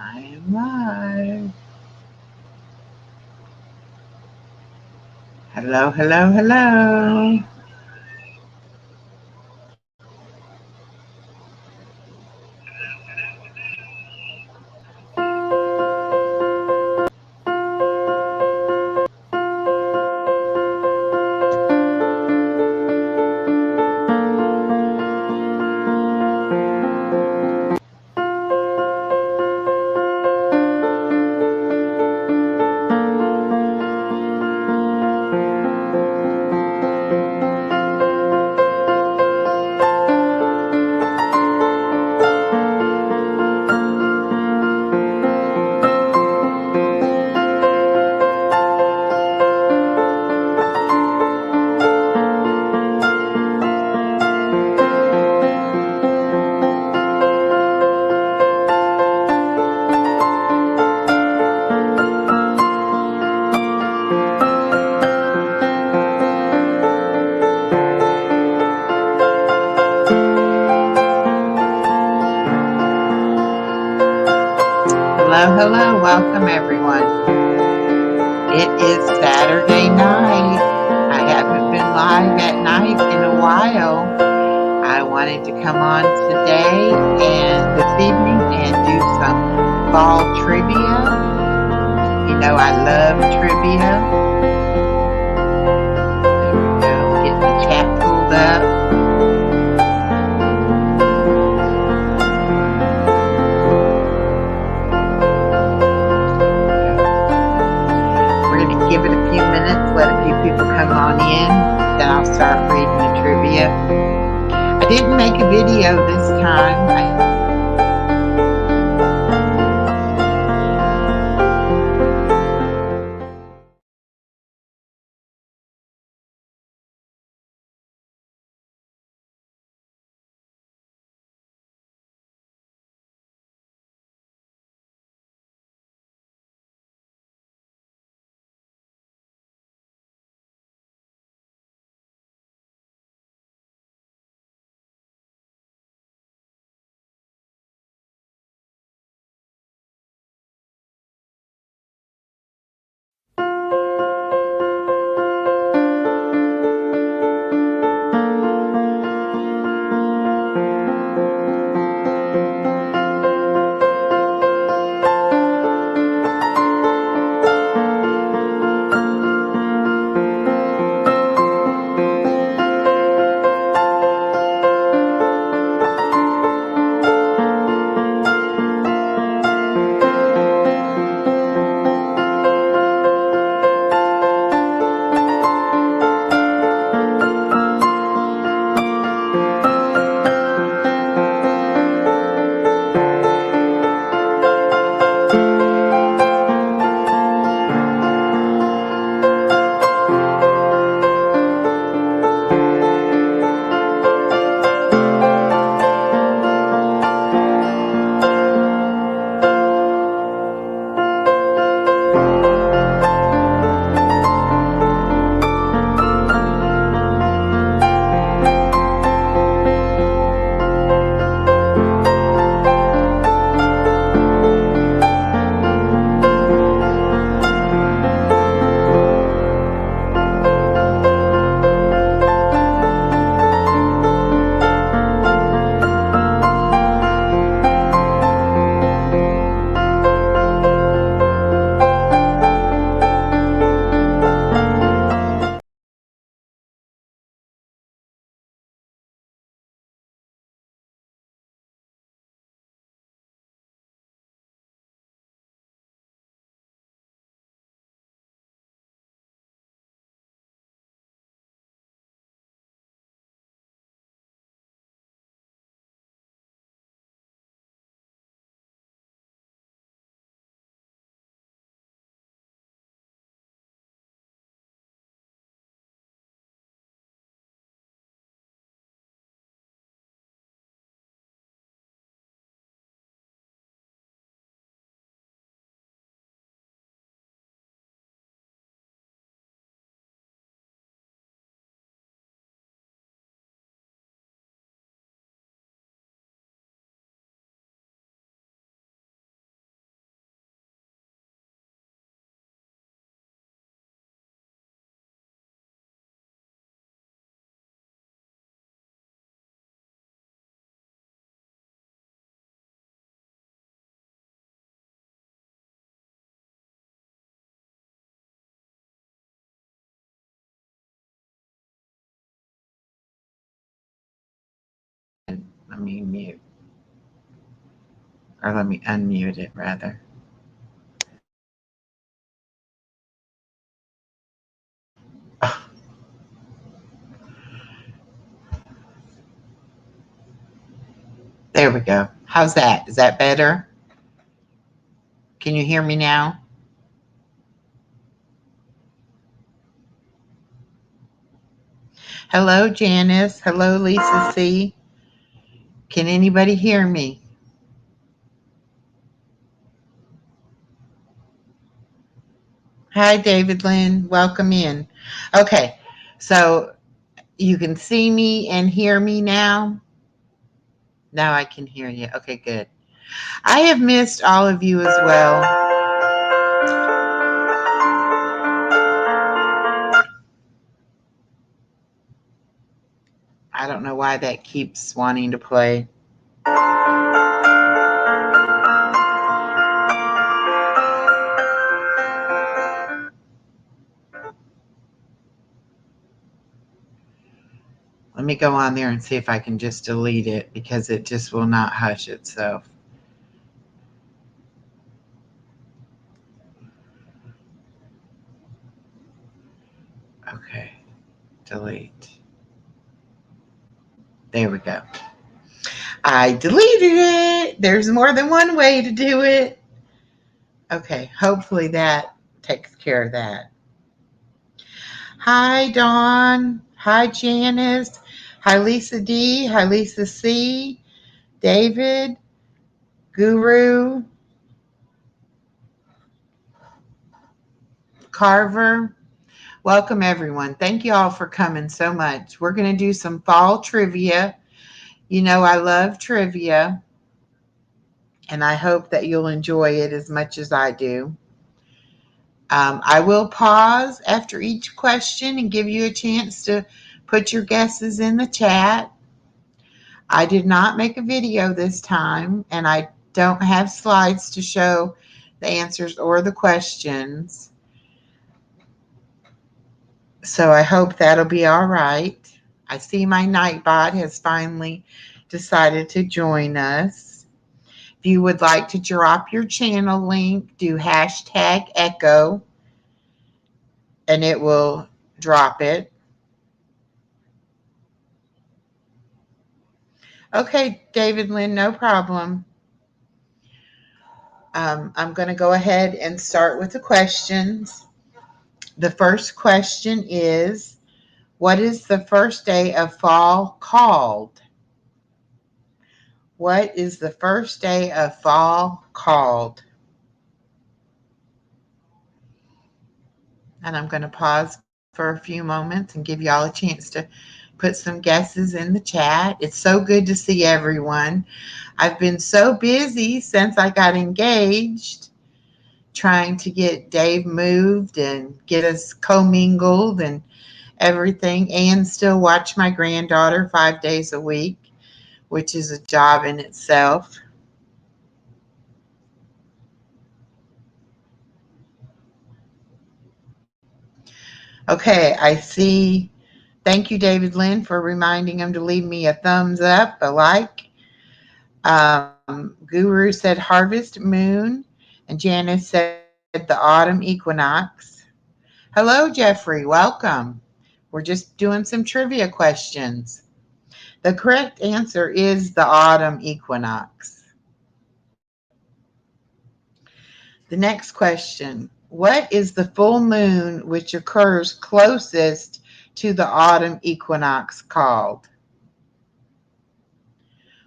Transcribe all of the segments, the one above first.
I am live. Hello, hello, hello. Hello, hello. Welcome, everyone. It is Saturday night. I haven't been live at night in a while. I wanted to come on today and this evening and do some fall trivia. You know, I love trivia. There we go. Get the chat pulled up. Give it a few minutes, let a few people come on in, then I'll start reading the trivia. I didn't make a video this time. Let me mute. Or let me unmute it, rather. There we go. How's that? Is that better? Can you hear me now? Hello, Janice. Hello, Lisa C. Can anybody hear me? Hi, David Lynn. Welcome in. Okay, so you can see me and hear me now? Now I can hear you. Okay, good. I have missed all of you as well. I don't know why that keeps wanting to play. Let me go on there and see if I can just delete it because it just will not hush itself. Okay, delete. There we go. I deleted it. There's more than one way to do it. Okay, hopefully that takes care of that. Hi, Dawn. Hi, Janice. Hi, Lisa D. Hi, Lisa C. David, Guru, Carver. Welcome, everyone. Thank you all for coming so much. We're going to do some fall trivia. You know, I love trivia, and I hope that you'll enjoy it as much as I do. I will pause after each question and give you a chance to put your guesses in the chat. I did not make a video this time, and I don't have slides to show the answers or the questions. So I hope that'll be all right. I see my Nightbot has finally decided to join us. If you would like to drop your channel link, do #echo, and it will drop it. Okay, David Lynn, no problem. I'm going to go ahead and start with the questions. The first question is, what is the first day of fall called? What is the first day of fall called? And I'm going to pause for a few moments and give y'all a chance to put some guesses in the chat. It's so good to see everyone. I've been so busy since I got engaged, trying to get Dave moved and get us commingled and everything, and still watch my granddaughter 5 days a week, which is a job in itself. Okay, I see. Thank you, David Lynn, for reminding him to leave me a thumbs up, a like. Guru said harvest moon, and Janice said the autumn equinox. Hello, Jeffrey. Welcome. We're just doing some trivia questions. The correct answer is the autumn equinox. The next question. What is the full moon which occurs closest to the autumn equinox called?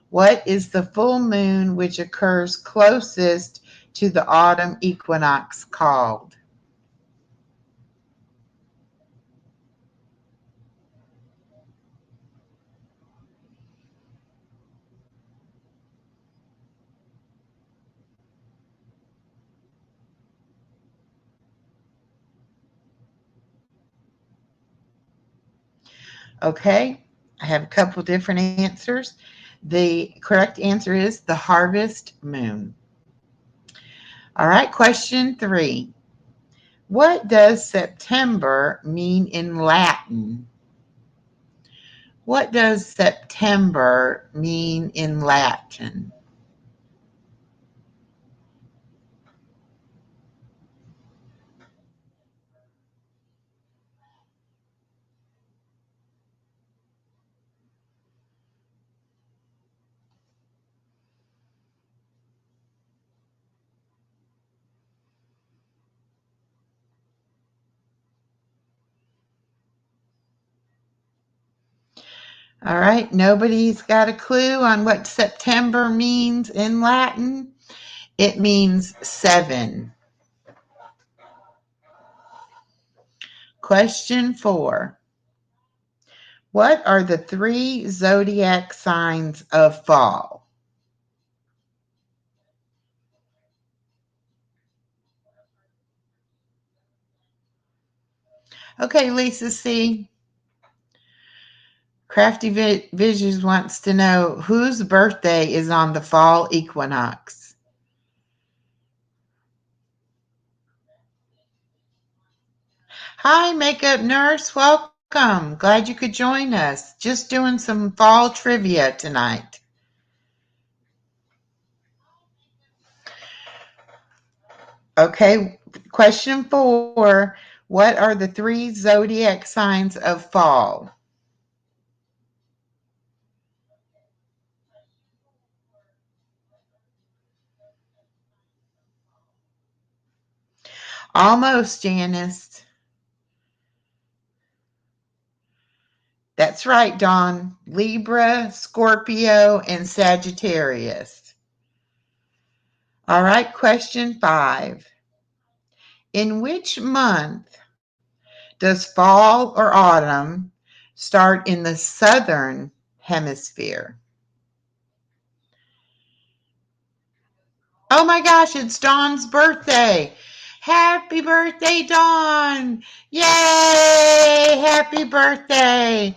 What is the full moon which occurs closest to the autumn equinox called? Okay, I have a couple different answers. The correct answer is the harvest moon. All right, question 3. What does September mean in Latin? What does September mean in Latin? All right, nobody's got a clue on what September means in Latin? It means 7. Question 4. What are the 3 zodiac signs of fall? Okay, Lisa C. Crafty Visions wants to know whose birthday is on the fall equinox. Hi, Makeup Nurse. Welcome. Glad you could join us. Just doing some fall trivia tonight. Okay, question 4. What are the 3 zodiac signs of fall? Almost, Janice. That's right, Dawn. Libra, Scorpio, and Sagittarius. All right, question 5. In which month does fall or autumn start in the southern hemisphere? Oh my gosh, it's Dawn's birthday. Happy birthday, Dawn. Yay, happy birthday.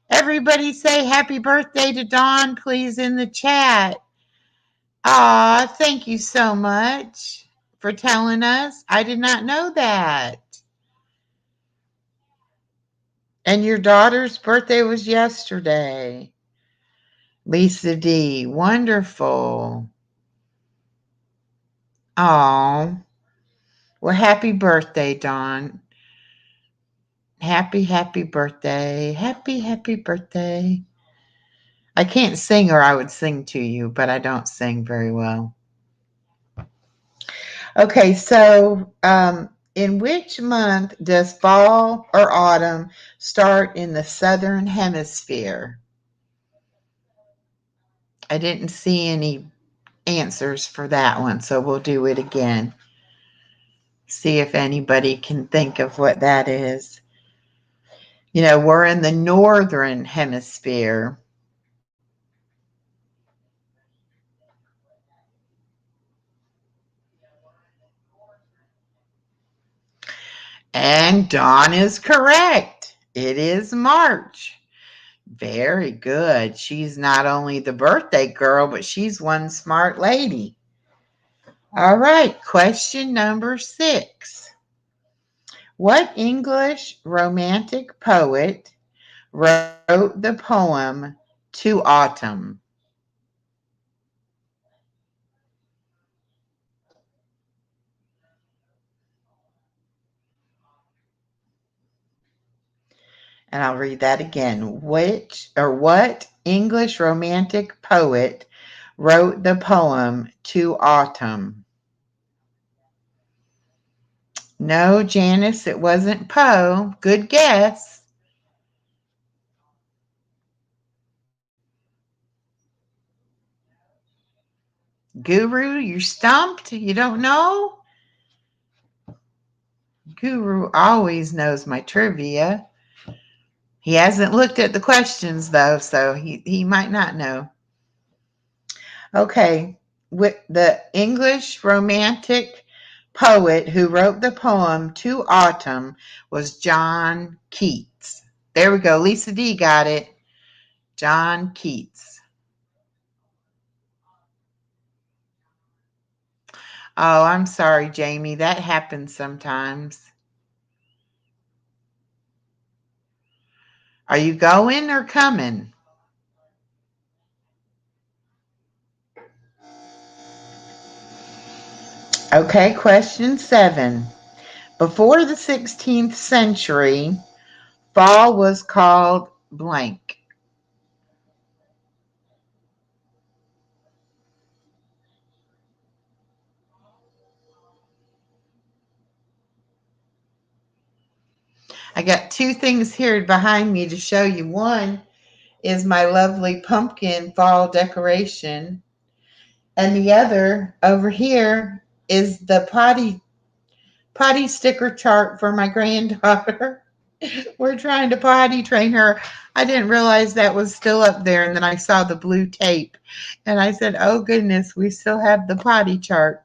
Everybody say happy birthday to Dawn, please, in the chat. Aw, thank you so much for telling us. I did not know that. And your daughter's birthday was yesterday. Lisa D. Wonderful. Oh, well, happy birthday, Dawn. Happy birthday. Happy birthday. I can't sing or I would sing to you, but I don't sing very well. Okay, so in which month does fall or autumn start in the southern hemisphere? I didn't see any answers for that one, so we'll do it again. See if anybody can think of what that is. You know, we're in the northern hemisphere. And Dawn is correct. It is March. Very good. She's not only the birthday girl, but she's one smart lady. All right, question number 6. What English romantic poet wrote the poem To Autumn? And I'll read that again. What English romantic poet wrote the poem To Autumn? No, Janice, it wasn't Poe. Good guess. Guru, you're stumped? You don't know? Guru always knows my trivia. He hasn't looked at the questions, though, so he might not know. Okay, with the English romantic poet who wrote the poem To Autumn was John Keats. There we go. Lisa D got it. John Keats. Oh, I'm sorry, Jamie. That happens sometimes. Are you going or coming? Okay, question 7. Before the 16th century, fall was called blank. I got 2 things here behind me to show you. One is my lovely pumpkin fall decoration, and the other over here is the potty sticker chart for my granddaughter. We're trying to potty train her. I didn't realize that was still up there, and then I saw the blue tape, and I said, oh goodness, we still have the potty chart.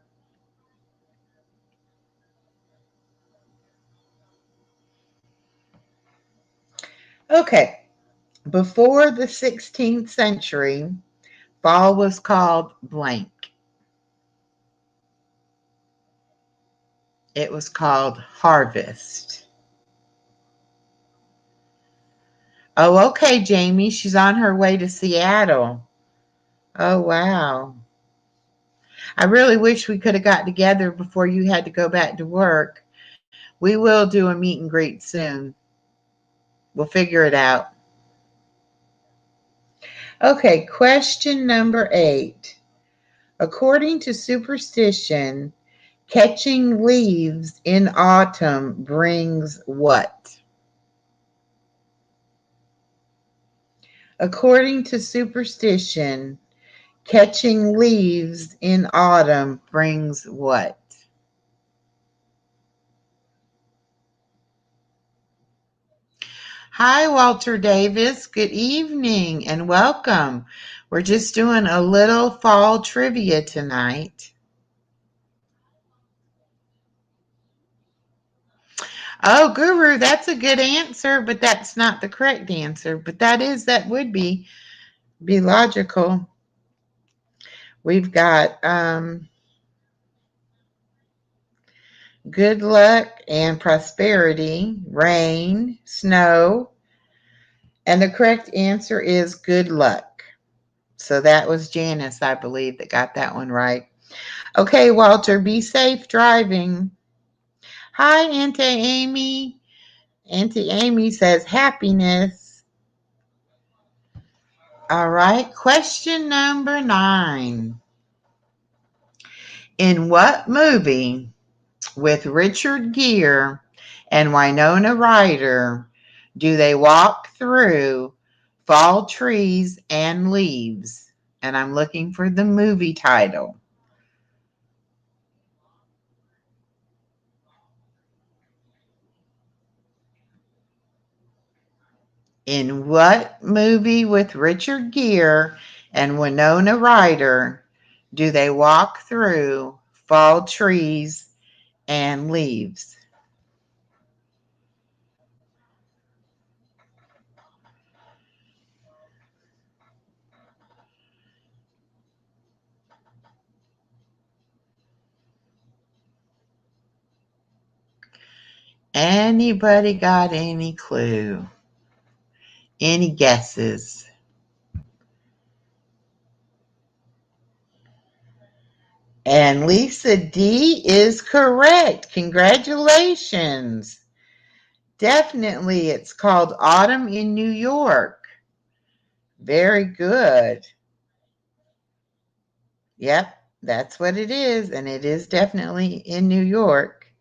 Okay, before the 16th century, fall was called blank. It was called harvest. Oh, okay, Jamie. She's on her way to Seattle. Oh, wow. I really wish we could have got together before you had to go back to work. We will do a meet and greet soon. We'll figure it out. Okay, question number 8. According to superstition, catching leaves in autumn brings what? According to superstition, catching leaves in autumn brings what? Hi, Walter Davis. Good evening and welcome. We're just doing a little fall trivia tonight. Oh, Guru, that's a good answer, but that's not the correct answer. But that would be logical. We've got good luck and prosperity, rain, snow, and the correct answer is good luck. So that was Janice, I believe, that got that one right. Okay, Walter, be safe driving. Hi, Auntie Amy. Auntie Amy says happiness. All right, question number 9. In what movie with Richard Gere and Winona Ryder do they walk through fall trees and leaves? And I'm looking for the movie title. In what movie with Richard Gere and Winona Ryder do they walk through fall trees and leaves? Anybody got any clue? Any guesses? And Lisa D is correct. Congratulations. Definitely, it's called Autumn in New York. Very good. Yep, that's what it is. And it is definitely in New York.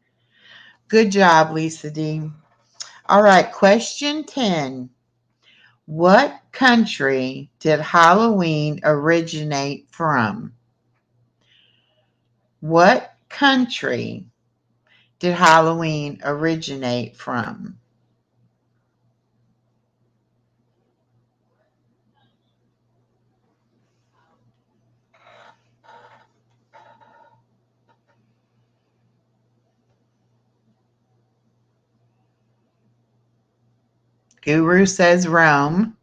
Good job, Lisa D. All right, question 10. What country did Halloween originate from? What country did Halloween originate from? Guru says Rome.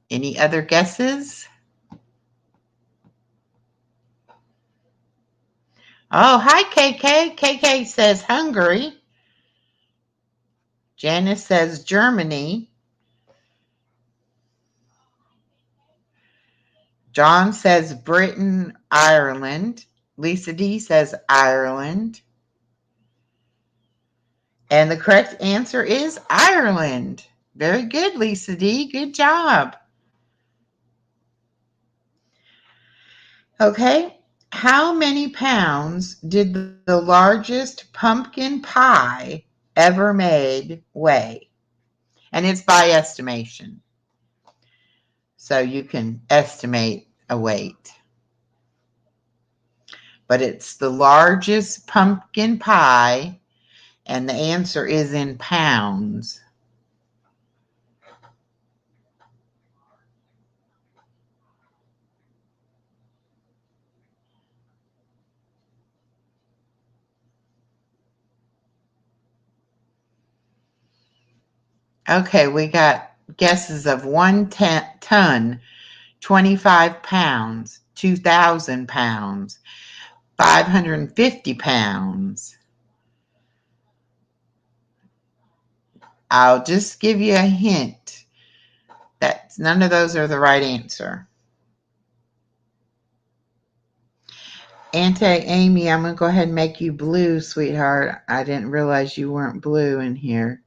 Any other guesses? Oh, hi, KK. KK says Hungary. Janice says Germany. John says Britain, Ireland. Lisa D says Ireland. And the correct answer is Ireland. Very good, Lisa D. Good job. Okay. How many pounds did the largest pumpkin pie ever made weigh? And it's by estimation. So you can estimate a weight. But it's the largest pumpkin pie, and the answer is in pounds. Okay, we got guesses of 1 ton, 25 pounds, 2,000 pounds, 550 pounds. I'll just give you a hint that none of those are the right answer. Auntie Amy, I'm going to go ahead and make you blue, sweetheart. I didn't realize you weren't blue in here.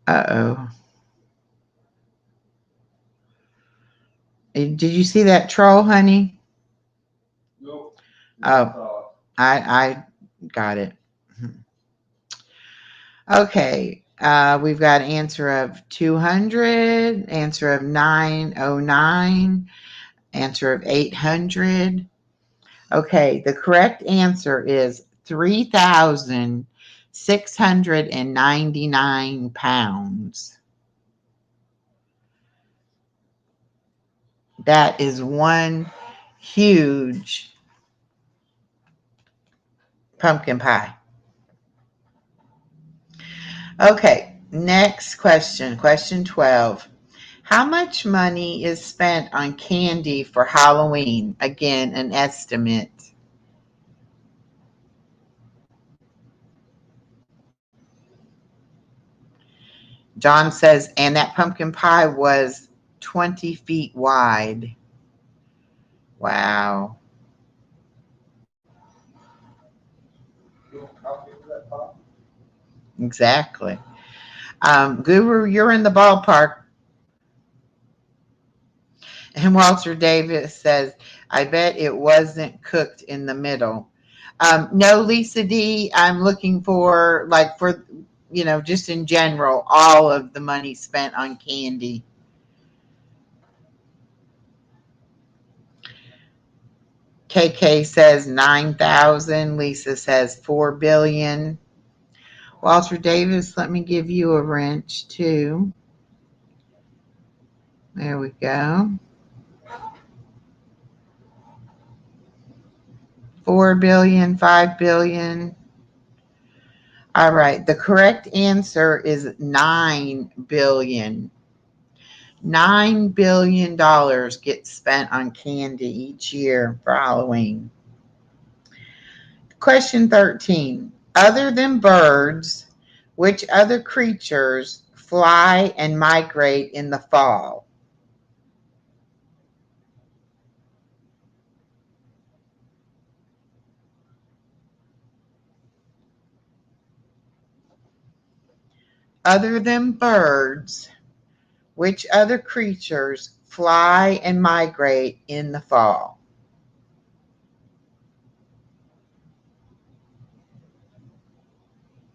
Uh-oh. Did you see that troll, honey? Nope. Oh, I got it. Okay. We've got answer of 200, answer of 909, answer of 800. Okay, the correct answer is 3,699 pounds. That is one huge pumpkin pie. Okay, next question, question 12. How much money is spent on candy for Halloween? Again, an estimate. John says, and that pumpkin pie was 20 feet wide. Wow. Exactly. Guru, you're in the ballpark. And Walter Davis says, I bet it wasn't cooked in the middle. No, Lisa D, I'm looking for, like, for, just in general, all of the money spent on candy. KK says 9,000. Lisa says 4 billion. Walter Davis, let me give you a wrench too. There we go. 4 billion, 5 billion. All right. The correct answer is 9 billion. $9 billion gets spent on candy each year for Halloween. Question 13. Other than birds, which other creatures fly and migrate in the fall? Other than birds, which other creatures fly and migrate in the fall?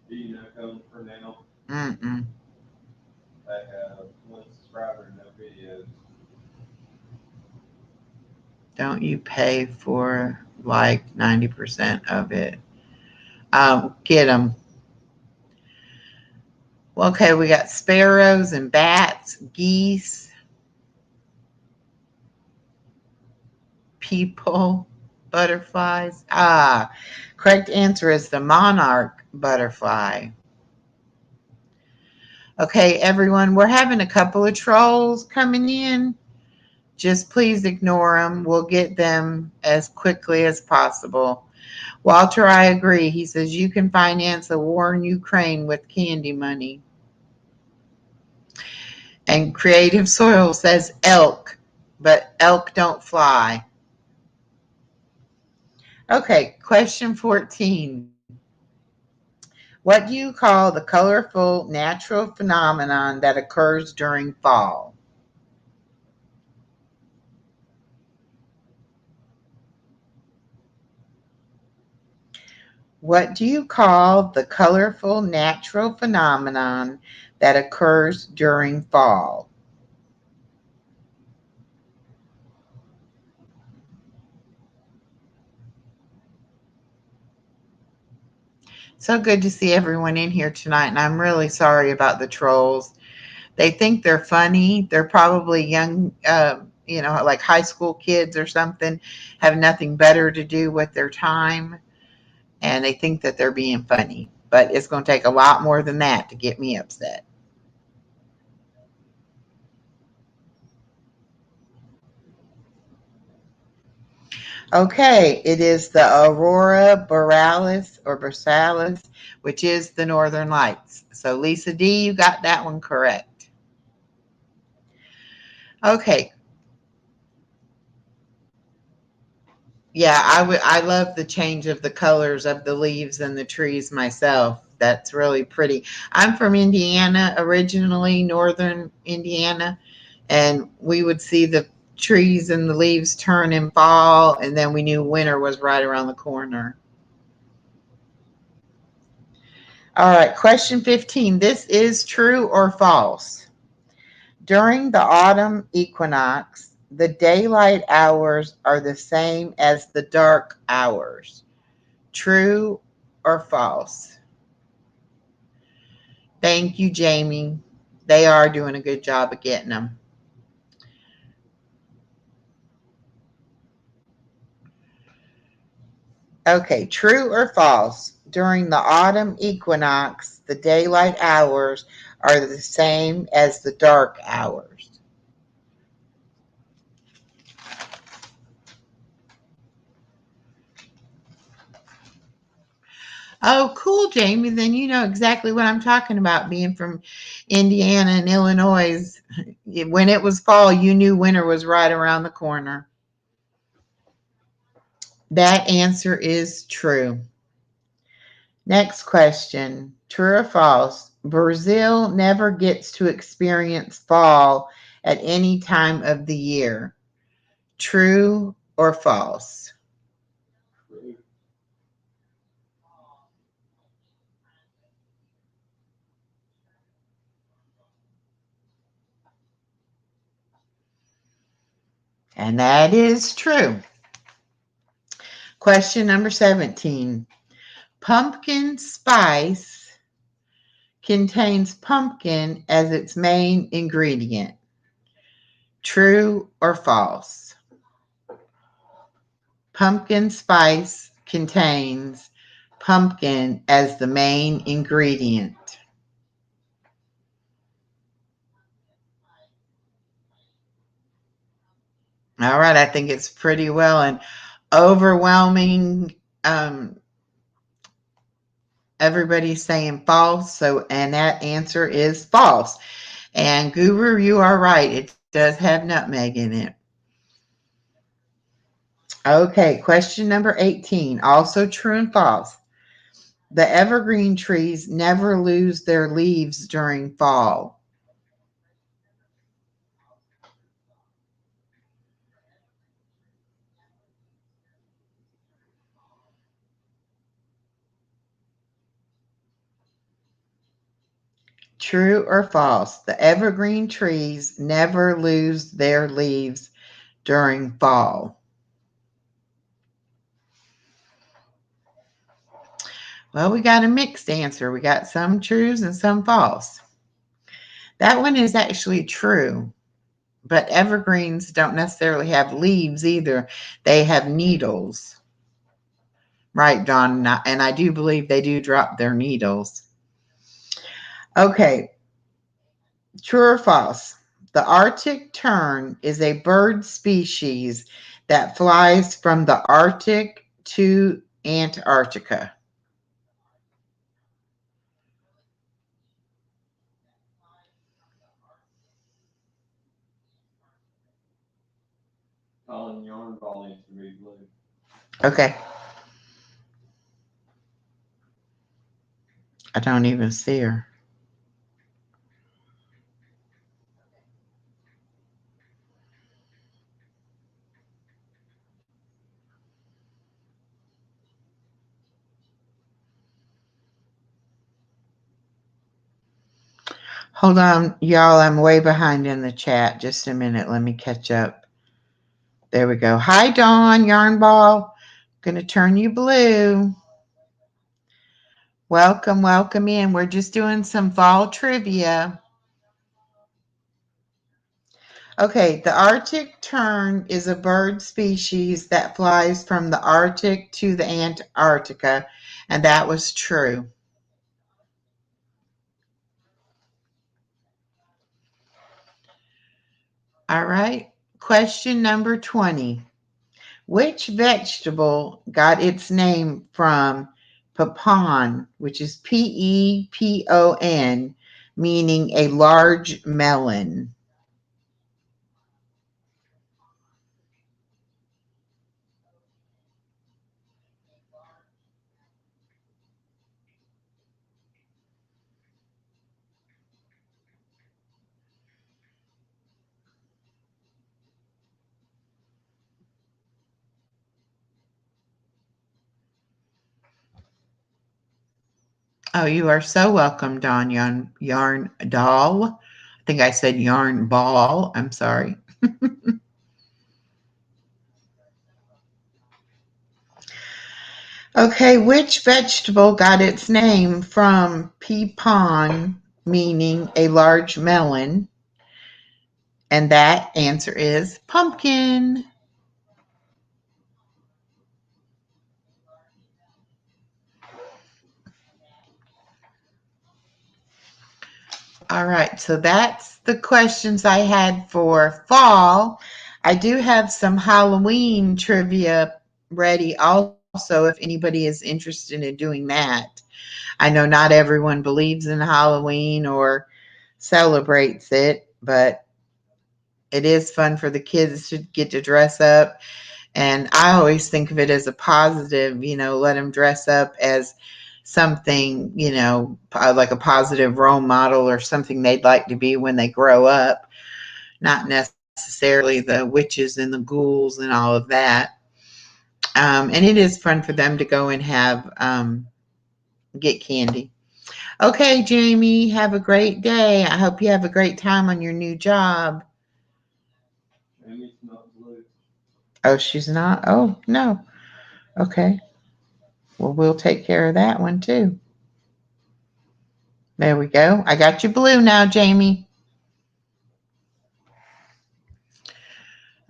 Do you not come for now? Mm-mm. I have one subscriber, no videos. Don't you pay for like 90% of it? Get them. Well, okay, we got sparrows and bats, geese, people, butterflies. Correct answer is the monarch butterfly. Okay, everyone, we're having a couple of trolls coming in. Just please ignore them. We'll get them as quickly as possible. Walter, I agree. He says you can finance a war in Ukraine with candy money. And Creative Soil says elk, but elk don't fly. Okay, question 14. What do you call the colorful natural phenomenon that occurs during fall? What do you call the colorful natural phenomenon that occurs during fall? So good to see everyone in here tonight, and I'm really sorry about the trolls. They think they're funny. They're probably young, like high school kids or something, have nothing better to do with their time, and they think that they're being funny. But it's going to take a lot more than that to get me upset. Okay, it is the Aurora Borealis or Borealis, which is the Northern Lights. So Lisa D, you got that one correct. Okay. Yeah, I love the change of the colors of the leaves and the trees myself. That's really pretty. I'm from Indiana originally, northern Indiana, and we would see the trees and the leaves turn in fall, and then we knew winter was right around the corner. All right, question 15. This is true or false? During the autumn equinox, the daylight hours are the same as the dark hours. True or false? Thank you, Jamie. They are doing a good job of getting them. Okay, true or false? During the autumn equinox, the daylight hours are the same as the dark hours. Oh, cool, Jamie. Then you know exactly what I'm talking about, being from Indiana and Illinois. When it was fall, you knew winter was right around the corner. That answer is true. Next question. True or false? Brazil never gets to experience fall at any time of the year. True or false? And that is true. Question number 17. Pumpkin spice contains pumpkin as its main ingredient. True or false? Pumpkin spice contains pumpkin as the main ingredient. All right, I think it's pretty well and overwhelming. Everybody's saying false, so and that answer is false. And Guru, you are right. It does have nutmeg in it. Okay, question number 18. Also true and false. The evergreen trees never lose their leaves during fall. True or false? The evergreen trees never lose their leaves during fall. Well, we got a mixed answer. We got some trues and some false. That one is actually true, but evergreens don't necessarily have leaves either. They have needles. Right, Don. And I do believe they do drop their needles. Okay, true or false? The Arctic tern is a bird species that flies from the Arctic to Antarctica. Colin yarn ball needs to be blue. Okay. I don't even see her. Hold on, y'all. I'm way behind in the chat. Just a minute. Let me catch up. There we go. Hi, Dawn, Yarn Ball. Gonna turn you blue. Welcome, welcome in. We're just doing some fall trivia. Okay, the Arctic tern is a bird species that flies from the Arctic to the Antarctica, and that was true. All right, question number 20. Which vegetable got its name from peppon, which is P-E-P-O-N, meaning a large melon? Oh, you are so welcome, Don Yarn Doll. I think I said yarn ball. I'm sorry. Okay, which vegetable got its name from peppon, meaning a large melon? And that answer is pumpkin. All right, so that's the questions I had for fall. I do have some Halloween trivia ready also if anybody is interested in doing that. I know not everyone believes in Halloween or celebrates it, but it is fun for the kids to get to dress up. And I always think of it as a positive, let them dress up as something, like a positive role model or something they'd like to be when they grow up, not necessarily the witches and the ghouls and all of that. And it is fun for them to go and have, get candy. Okay, Jamie, have a great day. I hope you have a great time on your new job. Amy's not blue. Oh, she's not? Oh, no. Okay. Well, we'll take care of that one too. There we go. I got you blue now, Jamie.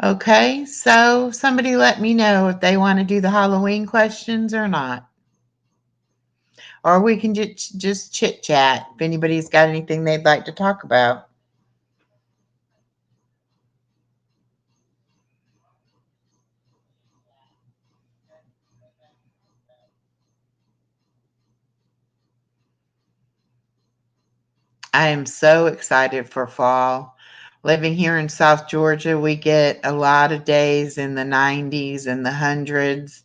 Okay, so somebody let me know if they want to do the Halloween questions or not. Or we can just chit chat if anybody's got anything they'd like to talk about. I am so excited for fall. Living here in South Georgia, we get a lot of days in the 90s and the hundreds,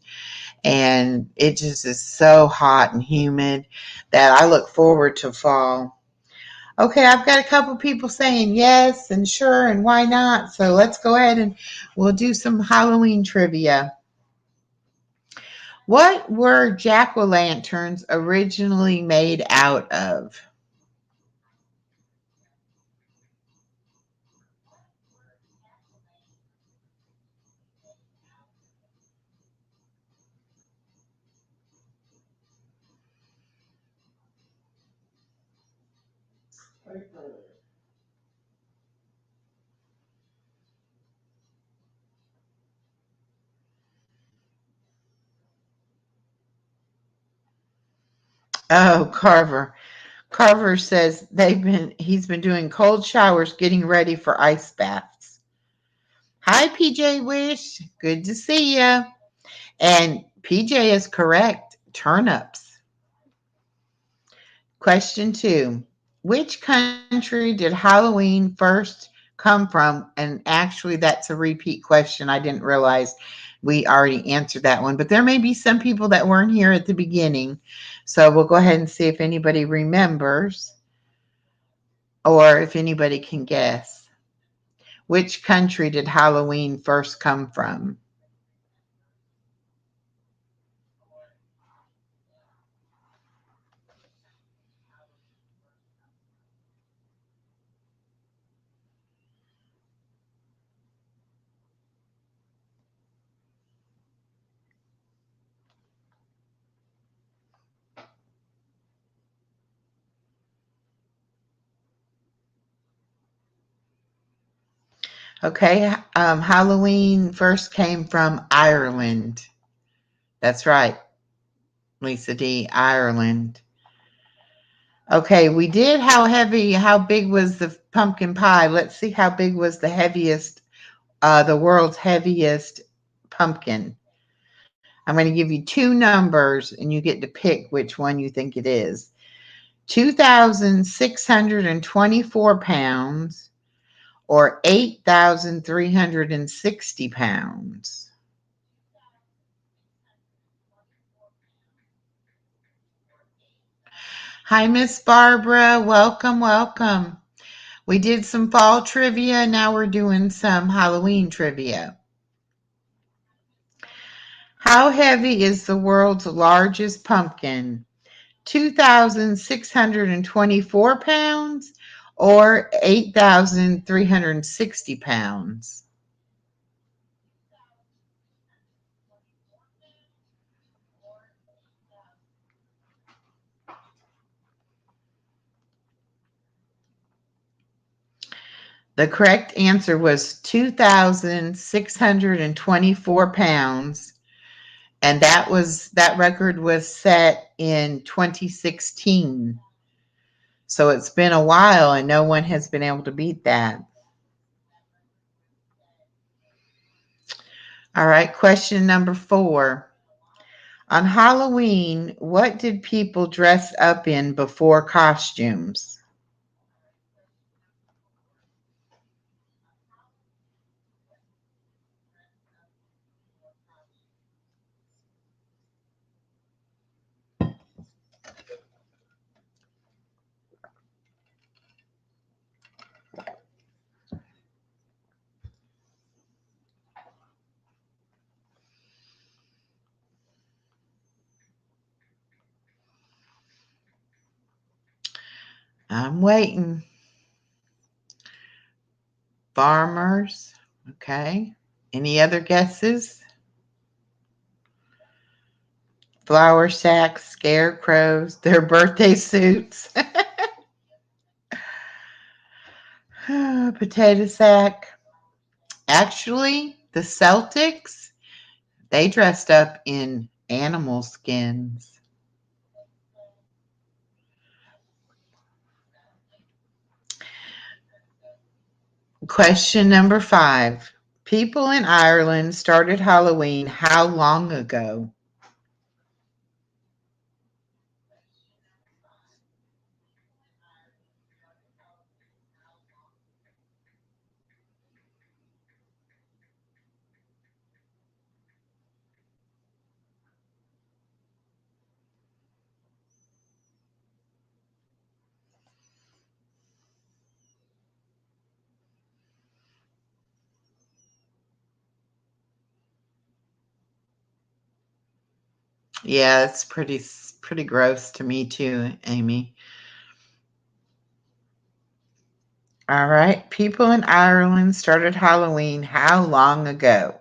and it just is so hot and humid that I look forward to fall. Okay, I've got a couple people saying yes and sure and why not. So let's go ahead and we'll do some Halloween trivia. What were jack-o'-lanterns originally made out of? Paper. Oh, Carver. Carver says he's been doing cold showers getting ready for ice baths. Hi, PJ Wish. Good to see you. And PJ is correct. Turnips. Question 2. Which country did Halloween first come from? And actually, that's a repeat question. I didn't realize we already answered that one, but there may be some people that weren't here at the beginning. So we'll go ahead and see if anybody remembers or if anybody can guess. Which country did Halloween first come from? Okay, Halloween first came from Ireland. That's right, Lisa D. Ireland. Okay, we did how big was the pumpkin pie? Let's see how big was the world's heaviest pumpkin. I'm going to give you two numbers and you get to pick which one you think it is. 2,624 pounds or 8,360 pounds. Hi, Miss Barbara. Welcome, welcome. We did some fall trivia. Now we're doing some Halloween trivia. How heavy is the world's largest pumpkin? 2,624 pounds or 8,360 pounds? The correct answer was 2,624 pounds. And that record was set in 2016. So it's been a while and no one has been able to beat that. All right, question number 4. On Halloween, what did people dress up in before costumes? I'm waiting. Farmers. Okay. Any other guesses? Flour sacks, scarecrows, their birthday suits. Potato sack. Actually, the Celtics, they dressed up in animal skins. Question number 5. People in Ireland started Halloween how long ago? Yeah, it's pretty gross to me too, Amy. All right. People in Ireland started Halloween how long ago?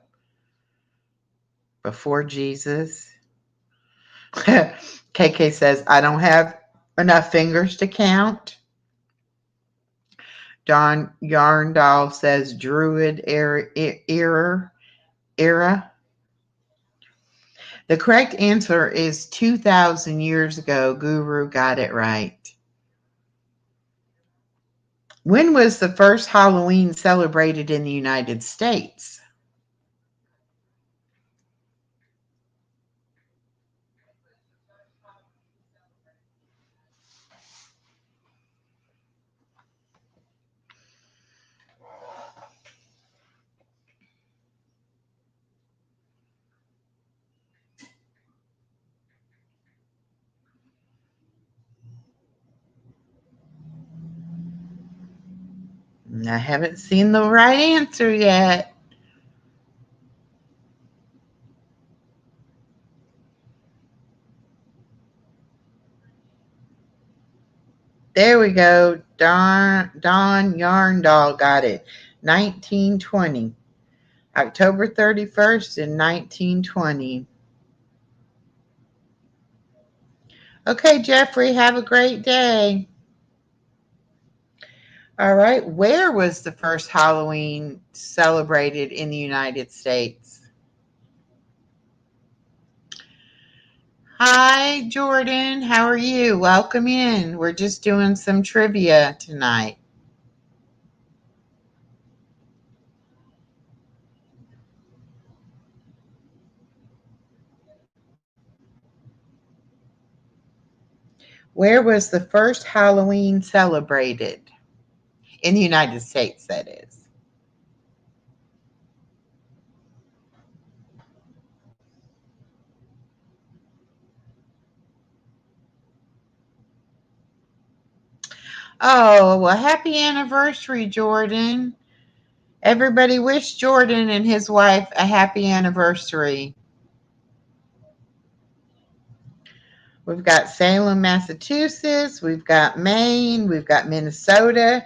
Before Jesus? KK says, I don't have enough fingers to count. Don Yarndall says Druid era. The correct answer is 2,000 years ago. Guru got it right. When was the first Halloween celebrated in the United States? I haven't seen the right answer yet. There we go. Don Yarndall got it. 1920. October 31st in 1920. Okay, Jeffrey, have a great day. All right. Where was the first Halloween celebrated in the United States? Hi, Jordan. How are you? Welcome in. We're just doing some trivia tonight. Where was the first Halloween celebrated? In the United States, that is. Oh, well, happy anniversary, Jordan. Everybody wish Jordan and his wife a happy anniversary. We've got Salem, Massachusetts. We've got Maine. We've got Minnesota.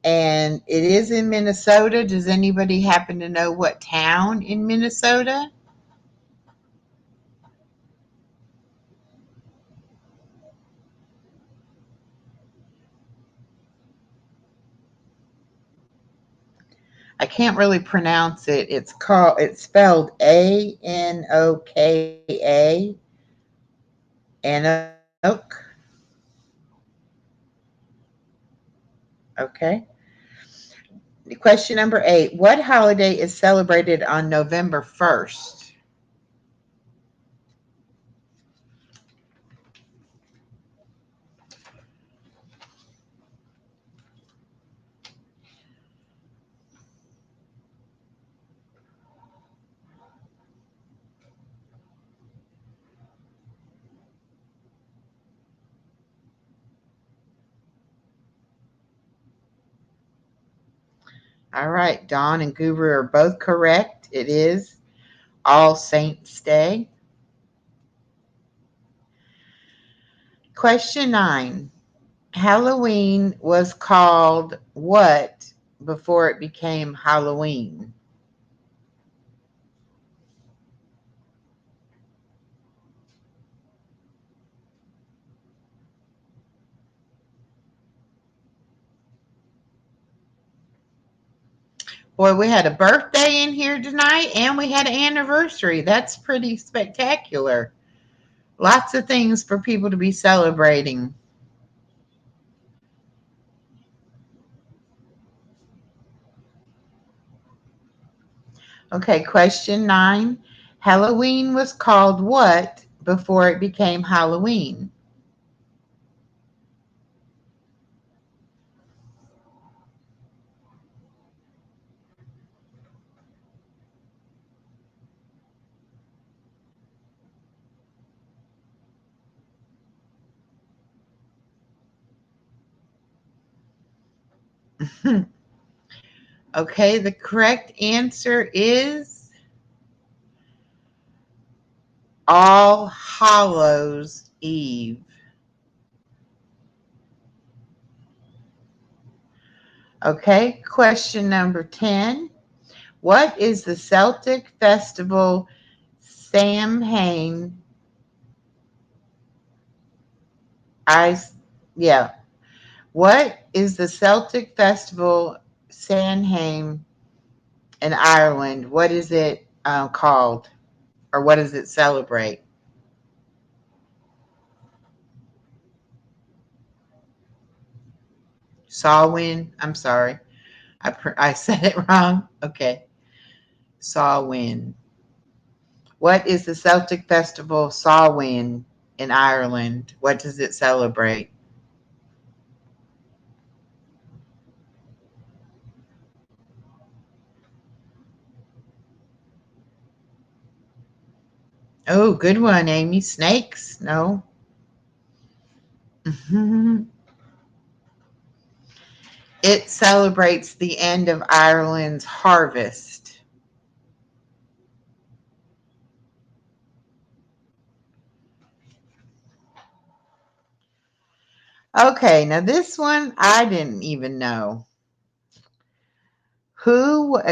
And it is in Minnesota. Does anybody happen to know what town in Minnesota? I can't really pronounce it. It's spelled Anoka. Anoke. Okay. Question number 8. What holiday is celebrated on November 1st? All right. Dawn and Guru are both correct. It is All Saints Day. Question 9. Halloween was called what before it became Halloween? Boy, we had a birthday in here tonight and we had an anniversary. That's pretty spectacular. Lots of things for people to be celebrating. Okay, question 9. Halloween was called what before it became Halloween? Okay, the correct answer is All Hallows Eve. Okay, question number 10. What is the Celtic festival Samhain? Yeah. What is the Celtic festival Samhain in Ireland? What is it called? Or what does it celebrate? Samhain. I'm sorry. I said it wrong. Okay. Samhain. What is the Celtic festival Samhain in Ireland? What does it celebrate? Oh, good one, Amy. Snakes? No. It celebrates the end of Ireland's harvest. Okay, now this one I didn't even know.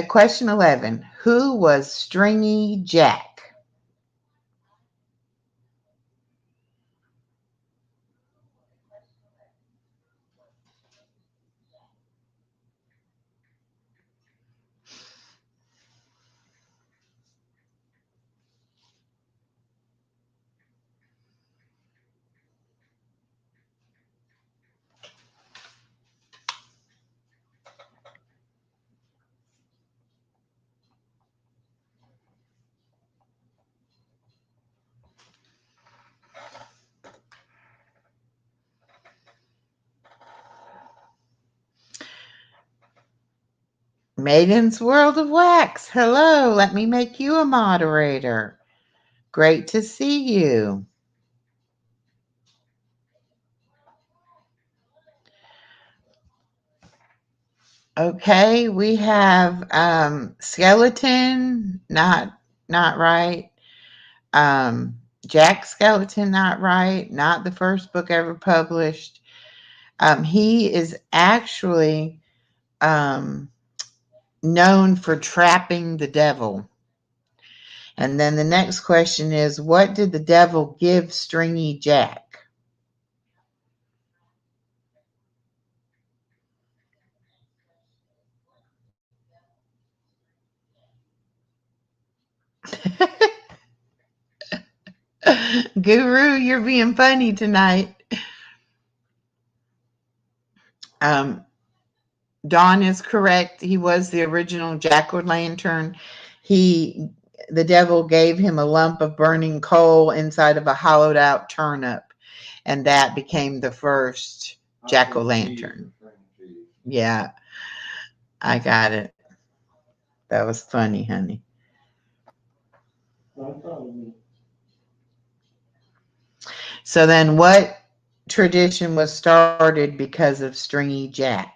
Question 11. Who was Stringy Jack? Maiden's World of Wax. Hello, let me make you a moderator. Great to see you. Okay, we have Skeleton, not right. Jack Skeleton, not right. Not the first book ever published. He is actually known for trapping the devil. And then the next question is, what did the devil give Stringy Jack? Guru, you're being funny tonight. Um, Dawn is correct. He was the original Jack-o'-lantern. The devil gave him a lump of burning coal inside of a hollowed out turnip, and that became the first Jack-o'-lantern. Yeah, I got it. That was funny, honey. So then what tradition was started because of Stringy Jack?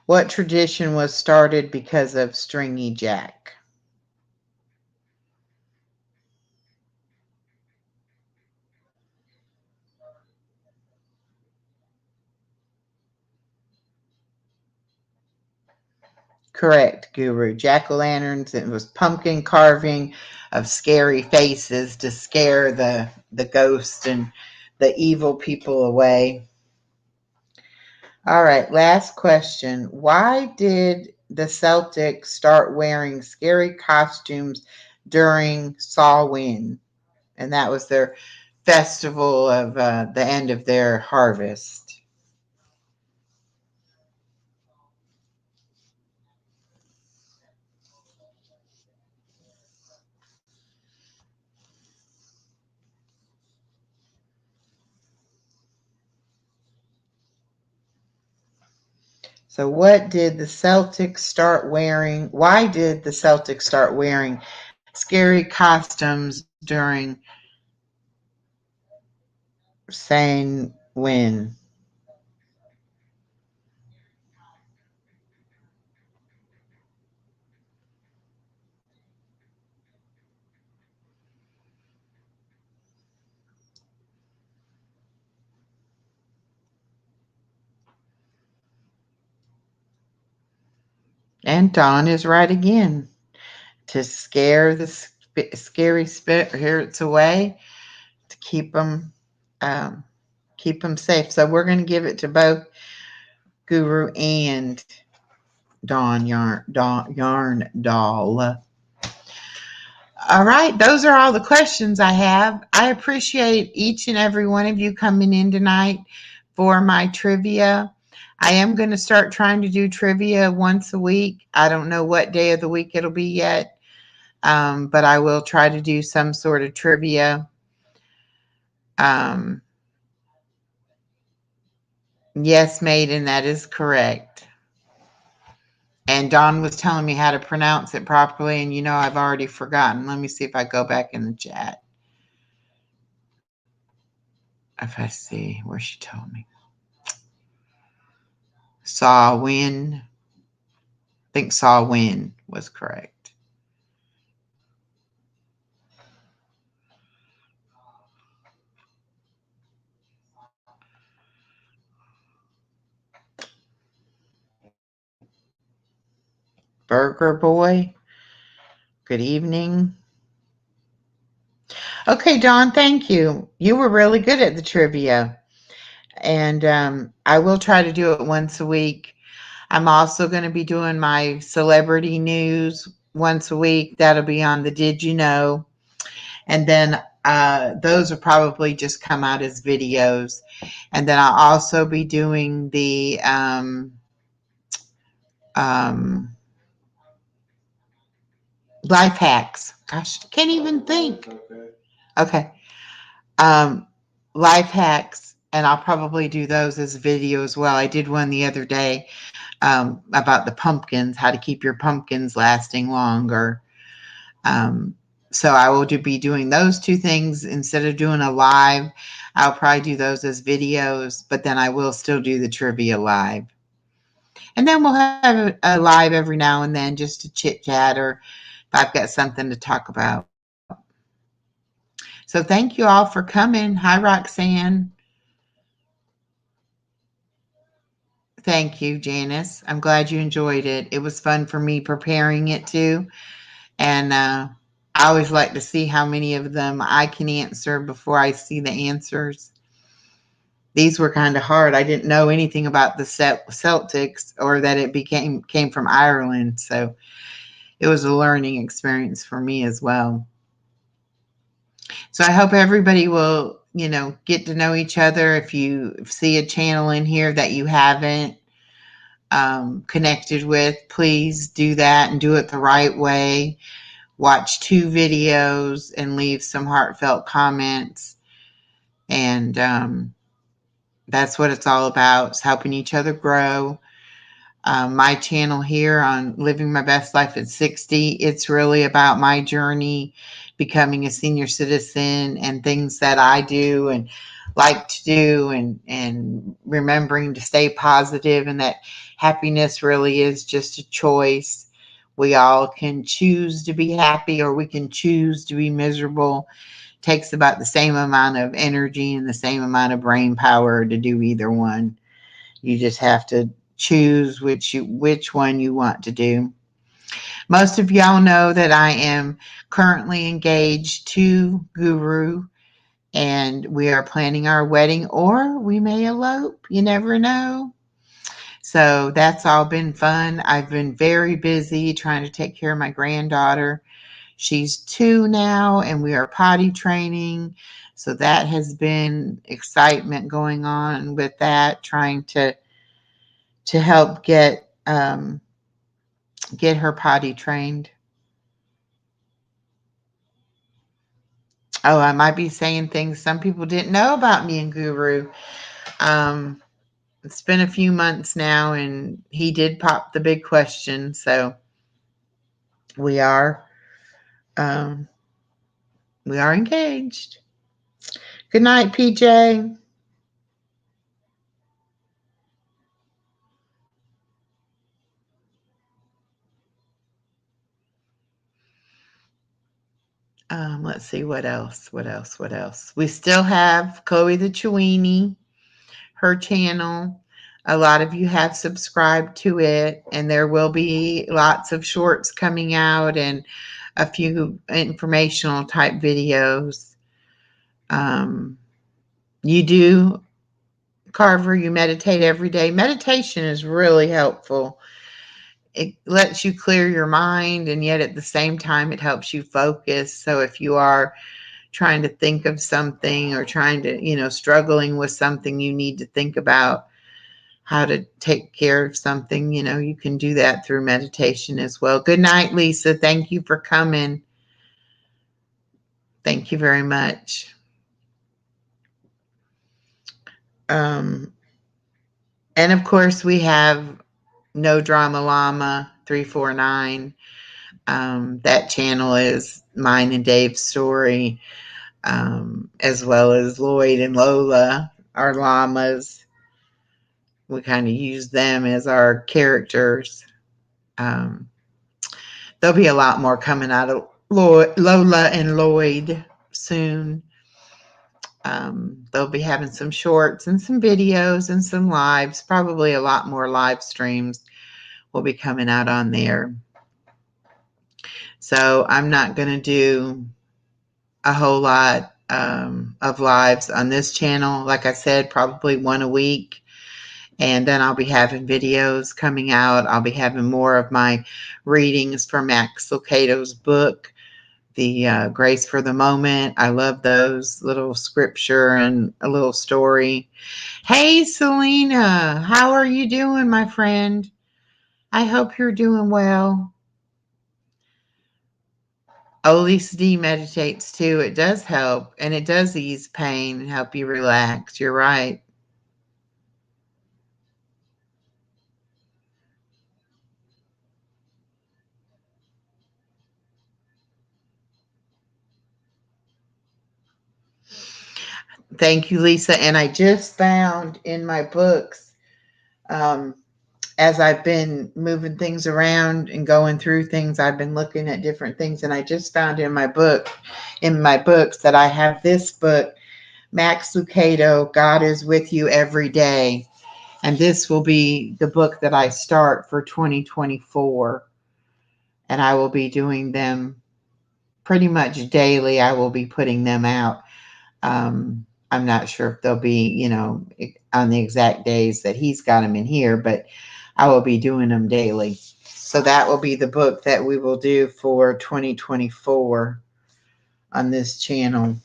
What tradition was started because of Stringy Jack? Correct, Guru. Jack-o'-lanterns, it was pumpkin carving of scary faces to scare the ghosts and the evil people away. All right, last question. Why did the Celtics start wearing scary costumes during Samhain? And that was their festival of the end of their harvest. So what did the Celtics start wearing? Why did the Celtics start wearing scary costumes during San when? And Dawn is right again. To scare the scary spirits away, to um, keep them safe. So we're going to give it to both Guru and Yarn Doll. All right, those are all the questions I have. I appreciate each and every one of you coming in tonight for my trivia. I am going to start trying to do trivia once a week. I don't know what day of the week it'll be yet, but I will try to do some sort of trivia. Um, Yes, maiden, that is correct. And Dawn was telling me how to pronounce it properly, and I've already forgotten. Let me see if I go back in the chat. If I see where she told me. Saw win. I think saw win was correct. Burger Boy, good evening. Okay, Dawn, thank you. You were really good at the trivia. And I will try to do it once a week. I'm also going to be doing my celebrity news once a week. That'll be on the Did You Know? And then those will probably just come out as videos. And then I'll also be doing the um, life hacks. Gosh, I can't even think. Okay. Um, life hacks, and I'll probably do those as video as well. I did one the other day about the pumpkins, how to keep your pumpkins lasting longer. So I will be doing those two things instead of doing a live. I'll probably do those as videos, but then I will still do the trivia live. And then we'll have a live every now and then just to chit chat or if I've got something to talk about. So thank you all for coming. Hi, Roxanne. Thank you, Janice. I'm glad you enjoyed it. It was fun for me preparing it too. And I always like to see how many of them I can answer before I see the answers. These were kind of hard. I didn't know anything about the Celtics or that it came from Ireland. So it was a learning experience for me as well. So I hope everybody will, get to know each other. If you see a channel in here that you haven't connected with, please do that and do it the right way. Watch 2 videos and leave some heartfelt comments. And that's what it's all about, is helping each other grow. My channel here on Living My Best Life at 60, it's really about my journey becoming a senior citizen and things that I do and like to do, and remembering to stay positive, and that happiness really is just a choice. We all can choose to be happy or we can choose to be miserable. It takes about the same amount of energy and the same amount of brain power to do either one. You just have to choose which one you want to do. Most of y'all know that I am currently engaged to Guru, and we are planning our wedding, or we may elope. You never know. So that's all been fun. I've been very busy trying to take care of my granddaughter. She's 2 now, and we are potty training. So that has been excitement going on with that, trying to help get her potty trained. Oh, I might be saying things some people didn't know about me and Guru. Um, it's been a few months now, and he did pop the big question. So we are um, engaged. Good night, PJ. Let's see what else. We still have Chloe the Chewini, her channel. A lot of you have subscribed to it, and there will be lots of shorts coming out and a few informational type videos. You do, Carver, you meditate every day. Meditation is really helpful. It lets you clear your mind, and yet at the same time, it helps you focus. So if you are trying to think of something or trying to, struggling with something, you need to think about how to take care of something, you can do that through meditation as well. Good night, Lisa. Thank you for coming. Thank you very much. Um, And of course, we have No Drama Llama 349. That channel is mine and Dave's story, as well as Lloyd and Lola, our llamas. We kind of use them as our characters. Um, there'll be a lot more coming out of Lola and Lloyd soon. They'll be having some shorts and some videos and some lives, probably a lot more live streams will be coming out on there. So I'm not going to do a whole lot of lives on this channel. Like I said, probably one a week. And then I'll be having videos coming out. I'll be having more of my readings from Max Lucado's book, The Grace for the Moment. I love those, little scripture and a little story. Hey, Selena, how are you doing, my friend? I hope you're doing well. Oh, Lisa D meditates too. It does help, and it does ease pain and help you relax. You're right. Thank you, Lisa. And I just found in my books, um, as I've been moving things around and going through things, I've been looking at different things, and I just found in my books, that I have this book, Max Lucado, God is with you every day. And this will be the book that I start for 2024. And I will be doing them pretty much daily. I will be putting them out. I'm not sure if they'll be, on the exact days that he's got them in here, but I will be doing them daily. So that will be the book that we will do for 2024 on this channel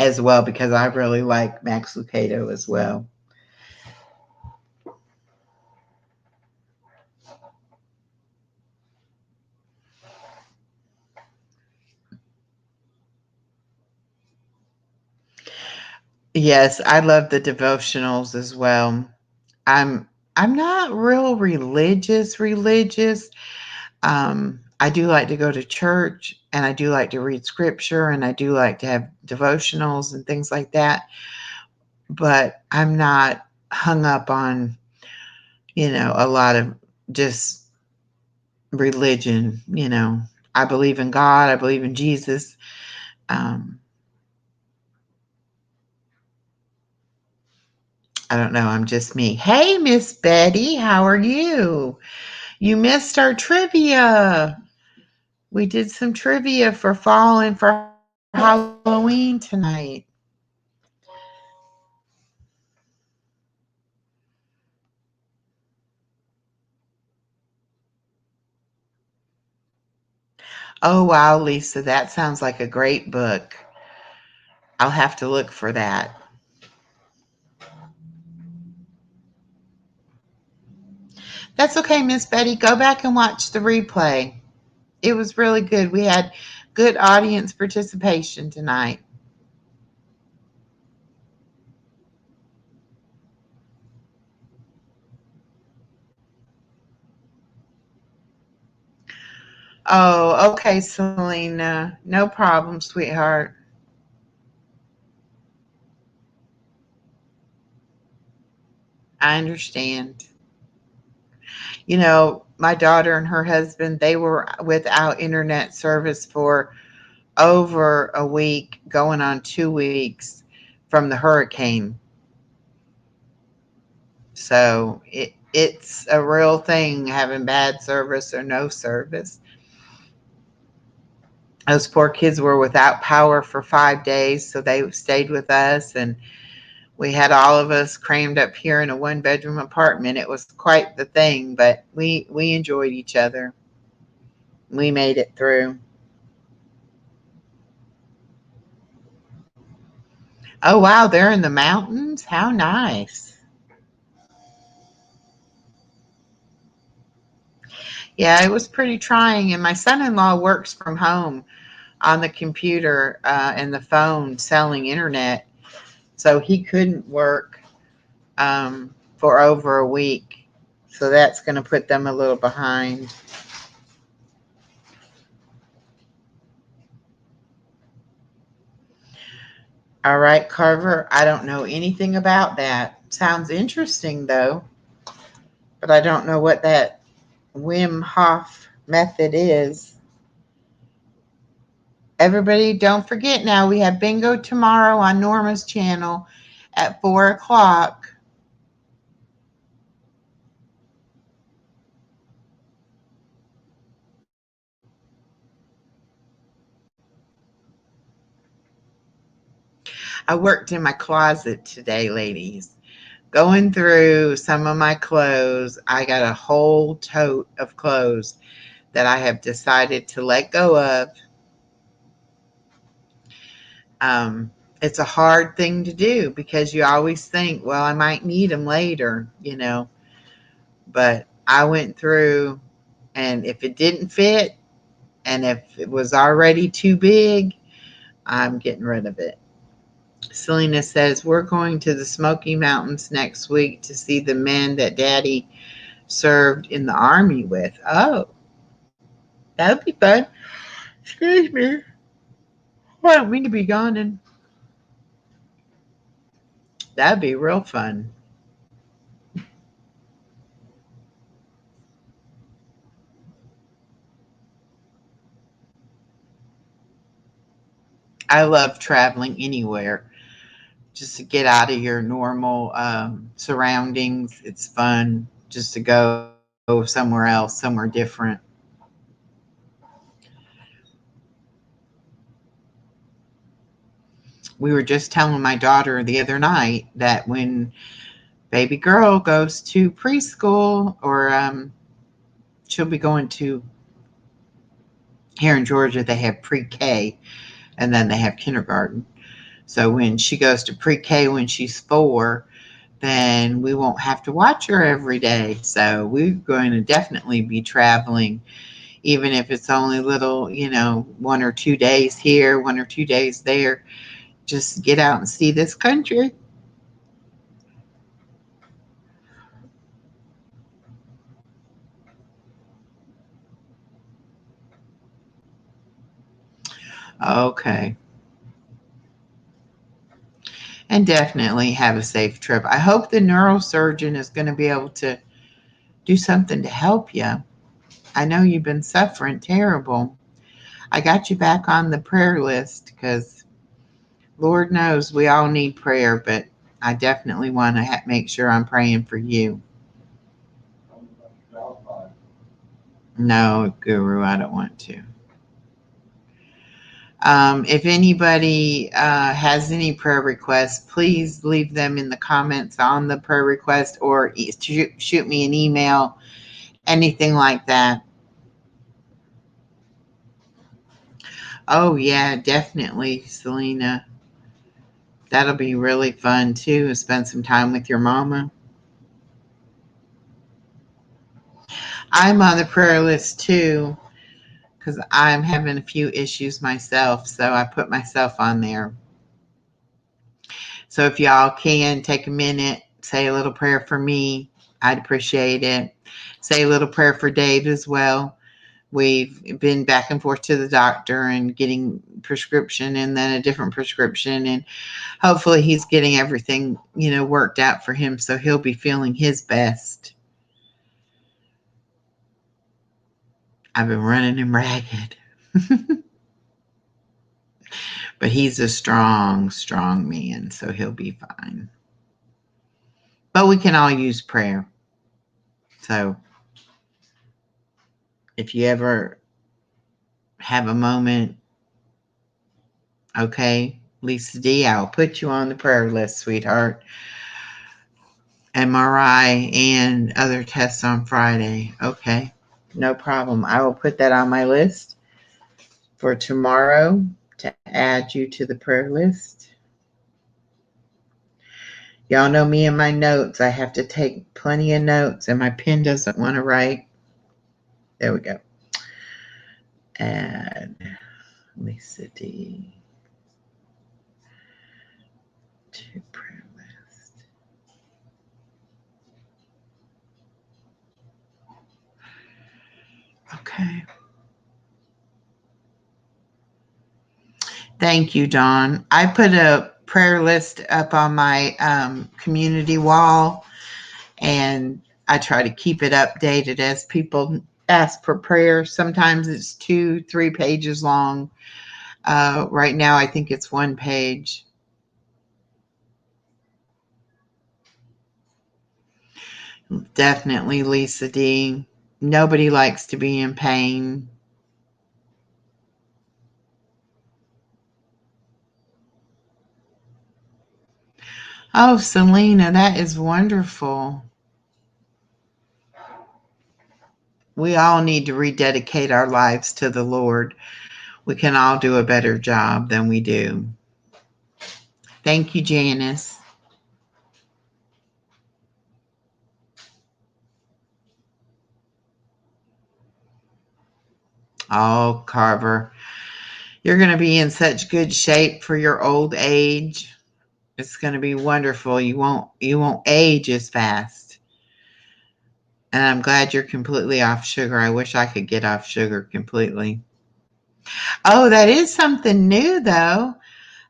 as well, because I really like Max Lucado as well. Yes, I love the devotionals as well. I'm I'm not real religious. I do like to go to church, and I do like to read scripture, and I do like to have devotionals and things like that. But I'm not hung up on, a lot of just religion. I believe in God, I believe in Jesus. Um, I don't know, I'm just me. Hey, Miss Betty, how are you? You missed our trivia. We did some trivia for fall and for Halloween tonight. Oh, wow, Lisa, that sounds like a great book. I'll have to look for that. That's okay, Miss Betty. Go back and watch the replay. It was really good. We had good audience participation tonight. Oh, okay, Selena. No problem, sweetheart. I understand. My daughter and her husband, they were without internet service for over a week, going on 2 weeks from the hurricane. So it's a real thing, having bad service or no service. Those poor kids were without power for 5 days, so they stayed with us, and we had all of us crammed up here in a one-bedroom apartment. It was quite the thing, but we enjoyed each other. We made it through. Oh, wow, they're in the mountains? How nice. Yeah, it was pretty trying, and my son-in-law works from home on the computer and the phone selling internet, so he couldn't work. for over a week. So that's going to put them a little behind. All right, Carver. I don't know anything about that. Sounds interesting, though. But I don't know what that Wim Hof method is. Everybody, don't forget now, we have bingo tomorrow on Norma's channel at 4 o'clock. I worked in my closet today, ladies. Going through some of my clothes, I got a whole tote of clothes that I have decided to let go of. It's a hard thing to do because you always think, well, I might need them later, But I went through, and if it didn't fit, and if it was already too big, I'm getting rid of it. Selena says, we're going to the Smoky Mountains next week to see the men that Daddy served in the Army with. Oh, that would be fun. Excuse me. I don't mean to be yawning. That'd be real fun. I love traveling anywhere just to get out of your normal surroundings. It's fun just to go somewhere else, somewhere different. We were just telling my daughter the other night that when baby girl goes to preschool, or she'll be going to, here in Georgia, they have pre-K and then they have kindergarten. So when she goes to pre-K when she's 4, then we won't have to watch her every day. So we're going to definitely be traveling, even if it's only little, 1 or 2 days here, 1 or 2 days there. Just get out and see this country. Okay. And definitely have a safe trip. I hope the neurosurgeon is going to be able to do something to help you. I know you've been suffering terrible. I got you back on the prayer list because Lord knows we all need prayer, but I definitely want to make sure I'm praying for you. No, Guru, I don't want to. If anybody has any prayer requests, please leave them in the comments on the prayer request, or shoot me an email, anything like that. Oh, yeah, definitely, Selena. That'll be really fun, too, spend some time with your mama. I'm on the prayer list, too, because I'm having a few issues myself, so I put myself on there. So if y'all can take a minute, say a little prayer for me, I'd appreciate it. Say a little prayer for Dave as well. We've been back and forth to the doctor and getting prescription and then a different prescription, and hopefully he's getting everything, worked out for him so he'll be feeling his best. I've been running him ragged. But he's a strong, strong man, so he'll be fine. But we can all use prayer. So if you ever have a moment, okay, Lisa D, I'll put you on the prayer list, sweetheart. MRI and other tests on Friday. Okay, no problem. I will put that on my list for tomorrow to add you to the prayer list. Y'all know me and my notes. I have to take plenty of notes, and my pen doesn't want to write. There we go. Add Lisa D to prayer list. Okay. Thank you, Dawn. I put a prayer list up on my community wall, and I try to keep it updated as people ask for prayer. Sometimes it's 2, 3 pages long. Right now, I think it's 1 page. Definitely, Lisa D. Nobody likes to be in pain. Oh, Selena, that is wonderful. We all need to rededicate our lives to the Lord. We can all do a better job than we do. Thank you, Janice. Oh, Carver, you're going to be in such good shape for your old age. It's going to be wonderful. You won't age as fast. And I'm glad you're completely off sugar. I wish I could get off sugar completely. Oh, that is something new though.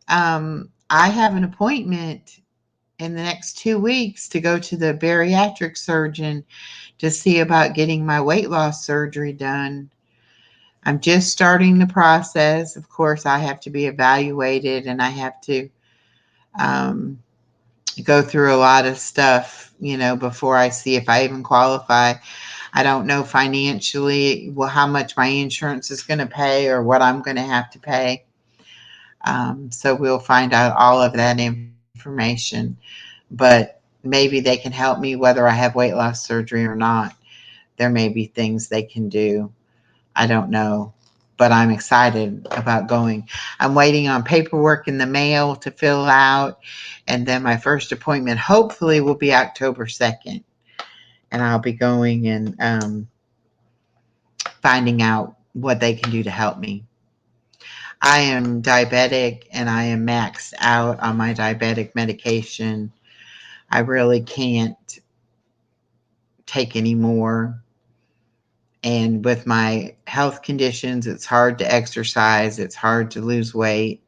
I have an appointment in the next 2 weeks to go to the bariatric surgeon to see about getting my weight loss surgery done. I'm just starting the process. Of course, I have to be evaluated and I have to um, go through a lot of stuff, before I see if I even qualify. I don't know financially how much my insurance is going to pay or what I'm going to have to pay. So we'll find out all of that information. But maybe they can help me whether I have weight loss surgery or not. There may be things they can do. I don't know, but I'm excited about going. I'm waiting on paperwork in the mail to fill out, and then my first appointment hopefully will be October 2nd, and I'll be going and finding out what they can do to help me. I am diabetic and I am maxed out on my diabetic medication. I really can't take any more. And with my health conditions, it's hard to exercise, it's hard to lose weight.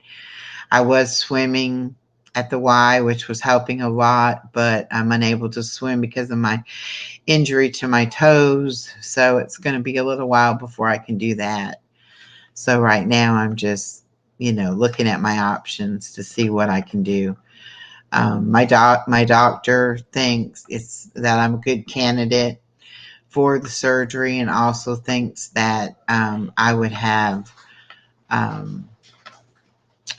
I was swimming at the Y, which was helping a lot, but I'm unable to swim because of my injury to my toes. So it's going to be a little while before I can do that. So right now I'm just, looking at my options to see what I can do. My doctor thinks it's that I'm a good candidate for the surgery, and also thinks that I would have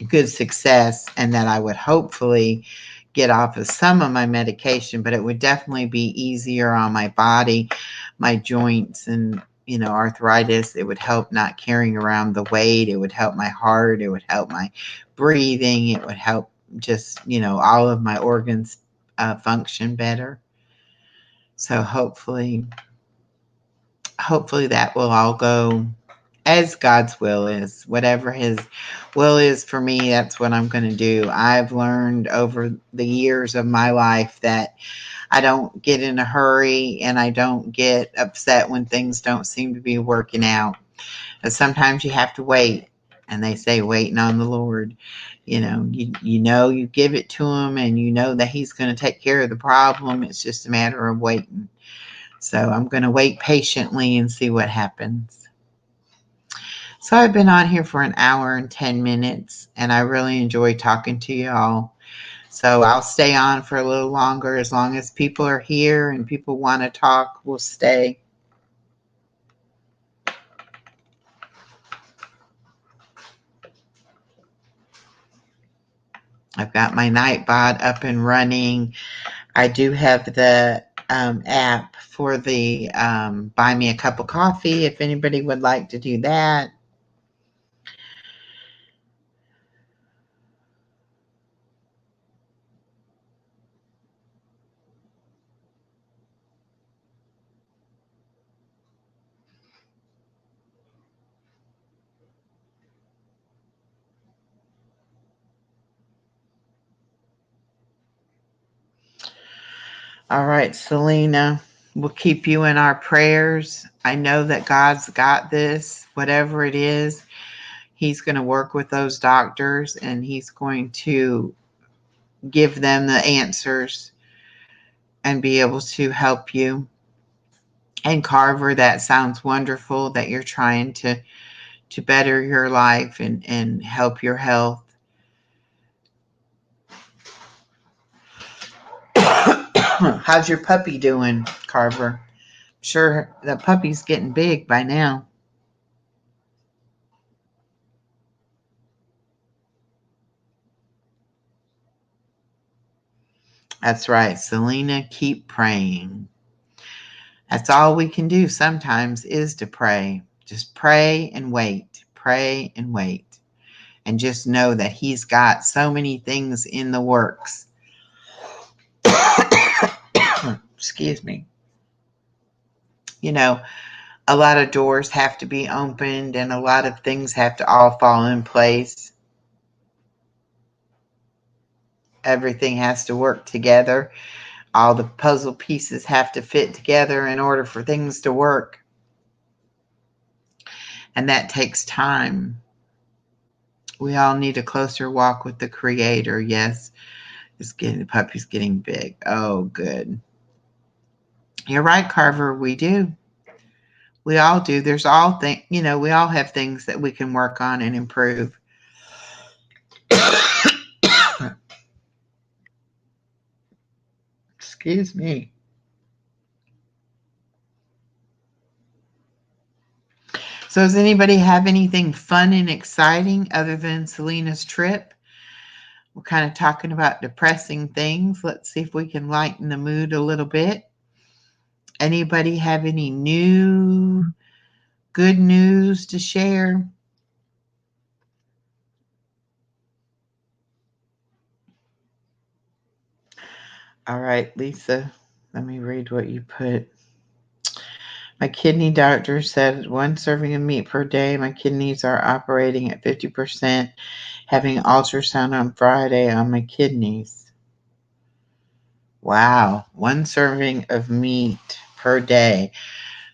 good success, and that I would hopefully get off of some of my medication, but it would definitely be easier on my body, my joints, and arthritis. It would help not carrying around the weight. It would help my heart. It would help my breathing. It would help just all of my organs function better. So hopefully that will all go as God's will is. Whatever his will is for me, that's what I'm going to do. I've learned over the years of my life that I don't get in a hurry and I don't get upset when things don't seem to be working out. But sometimes you have to wait. And they say waiting on the Lord. You give it to him and you know that he's going to take care of the problem. It's just a matter of waiting. So I'm going to wait patiently and see what happens. So I've been on here for an hour and 10 minutes, and I really enjoy talking to y'all. So I'll stay on for a little longer. As long as people are here and people want to talk, we'll stay. I've got my Nightbot up and running. I do have the app for the Buy Me a Cup of Coffee if anybody would like to do that. All right, Selena. We'll keep you in our prayers. I know that God's got this, whatever it is. He's going to work with those doctors and he's going to give them the answers and be able to help you. And Carver, that sounds wonderful that you're trying to better your life and help your health. How's your puppy doing, Carver? Sure, the puppy's getting big by now. That's right, Selena, keep praying. That's all we can do sometimes is to pray. Just pray and wait. Pray and wait. And just know that he's got so many things in the works. Excuse me. You know, a lot of doors have to be opened and a lot of things have to all fall in place. Everything has to work together. All the puzzle pieces have to fit together in order for things to work. And that takes time. We all need a closer walk with the Creator. Yes, the puppy's getting big. Oh, good. You're right, Carver. We do. We all do. There's all things, we all have things that we can work on and improve. Excuse me. So does anybody have anything fun and exciting other than Selena's trip? We're kind of talking about depressing things. Let's see if we can lighten the mood a little bit. Anybody have any new good news to share? All right, Lisa, let me read what you put. My kidney doctor said 1 serving of meat per day. My kidneys are operating at 50%. Having ultrasound on Friday on my kidneys. Wow, 1 serving of meat per day.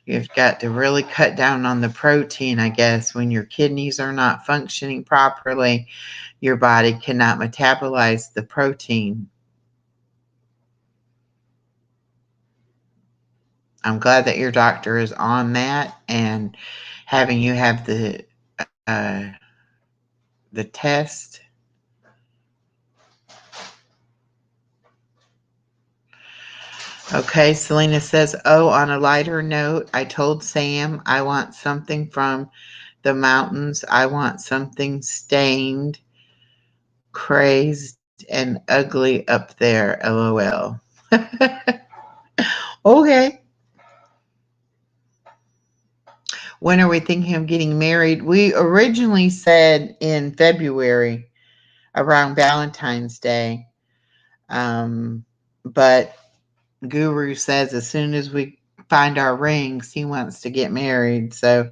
You've got to really cut down on the protein, I guess. When your kidneys are not functioning properly, your body cannot metabolize the protein. I'm glad that your doctor is on that and having you have the test. Okay, Selena says, oh, on a lighter note, I told Sam I want something from the mountains. I want something stained, crazed, and ugly up there, LOL. Okay. When are we thinking of getting married? We originally said in February, around Valentine's Day. But Guru says as soon as we find our rings, he wants to get married. So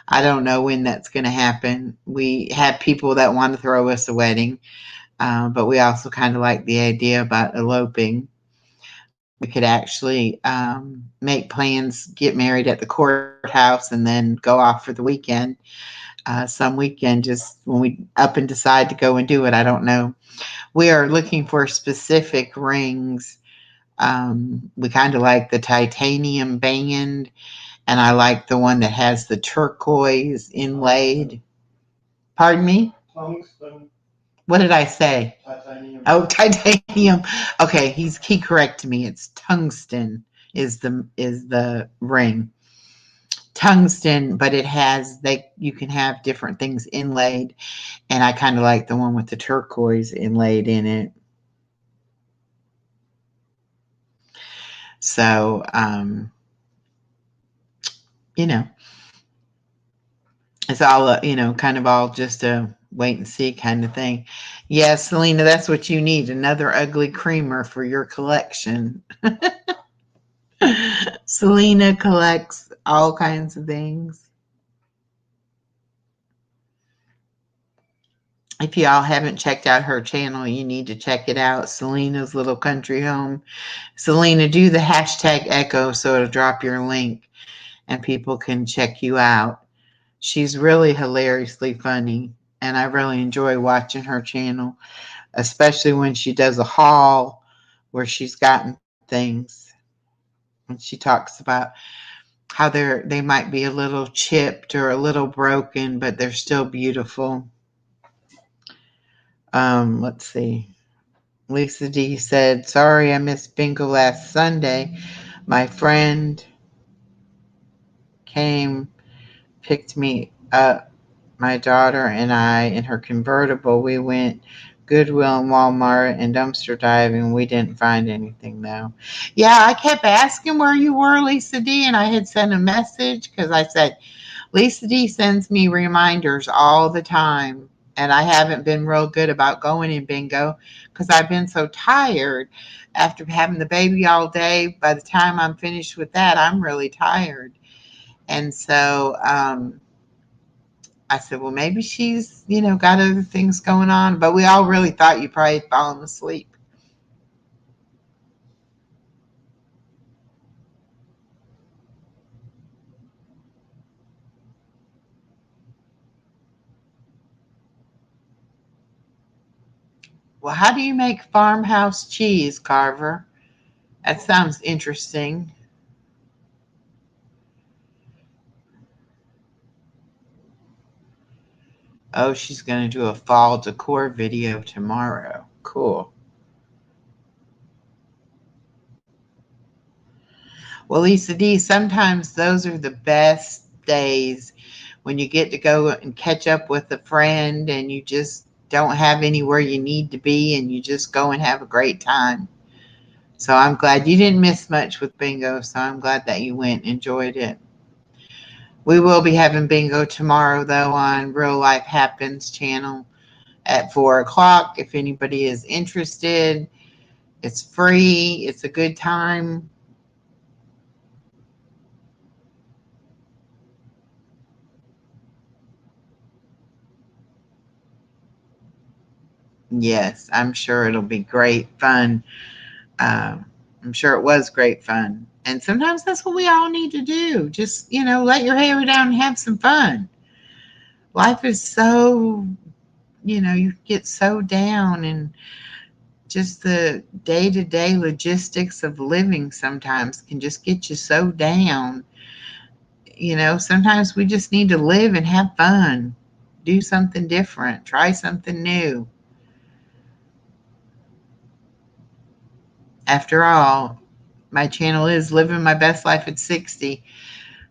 I don't know when that's going to happen. We have people that want to throw us a wedding, but we also kind of like the idea about eloping. We could actually make plans, get married at the courthouse, and then go off for the weekend. Some weekend, just when we up and decide to go and do it. I don't know. We are looking for specific rings. We kind of like the titanium band, and I like the one that has the turquoise inlaid. Pardon me? Tungsten. What did I say? Titanium. Oh, titanium. Okay, he corrected me. It's tungsten is the ring. Tungsten, but it has you can have different things inlaid, and I kind of like the one with the turquoise inlaid in it. So, it's all, kind of all just a wait and see kind of thing. Yeah, Selena, that's what you need. Another ugly creamer for your collection. Selena collects all kinds of things. If y'all haven't checked out her channel, you need to check it out. Selena's Little Country Home. Selena, do the hashtag echo so it'll drop your link and people can check you out. She's really hilariously funny, and I really enjoy watching her channel, especially when she does a haul where she's gotten things. And she talks about how they might be a little chipped or a little broken, but they're still beautiful. Let's see. Lisa D said, sorry I missed bingo last Sunday. My friend came, picked me up, my daughter and I, in her convertible. We went Goodwill and Walmart and dumpster diving. We didn't find anything though. Yeah, I kept asking where you were, Lisa D, and I had sent a message because I said, Lisa D sends me reminders all the time, and I haven't been real good about going in bingo because I've been so tired after having the baby all day. By the time I'm finished with that, I'm really tired. And so I said, well, maybe she's, got other things going on, but we all really thought you probably had fallen asleep. Well, how do you make farmhouse cheese, Carver? That sounds interesting. Oh, she's going to do a fall decor video tomorrow. Cool. Well, Lisa D, sometimes those are the best days when you get to go and catch up with a friend and you just don't have anywhere you need to be and you just go and have a great time. So I'm glad you didn't miss much with bingo. So I'm glad that you went and enjoyed it. We will be having bingo tomorrow, though, on Real Life Happens channel at 4 o'clock. If anybody is interested, it's free. It's a good time. Yes, I'm sure it'll be great fun. I'm sure it was great fun. And sometimes that's what we all need to do. Just, let your hair down and have some fun. Life is so, you get so down, and just the day to day logistics of living sometimes can just get you so down. Sometimes we just need to live and have fun, do something different, try something new. After all, my channel is Living My Best Life at 60.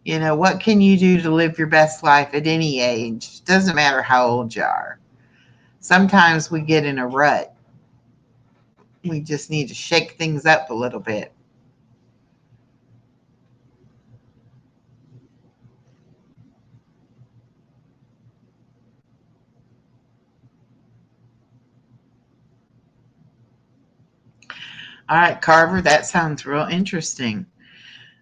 What can you do to live your best life at any age? Doesn't matter how old you are. Sometimes we get in a rut. We just need to shake things up a little bit. All right, Carver, that sounds real interesting.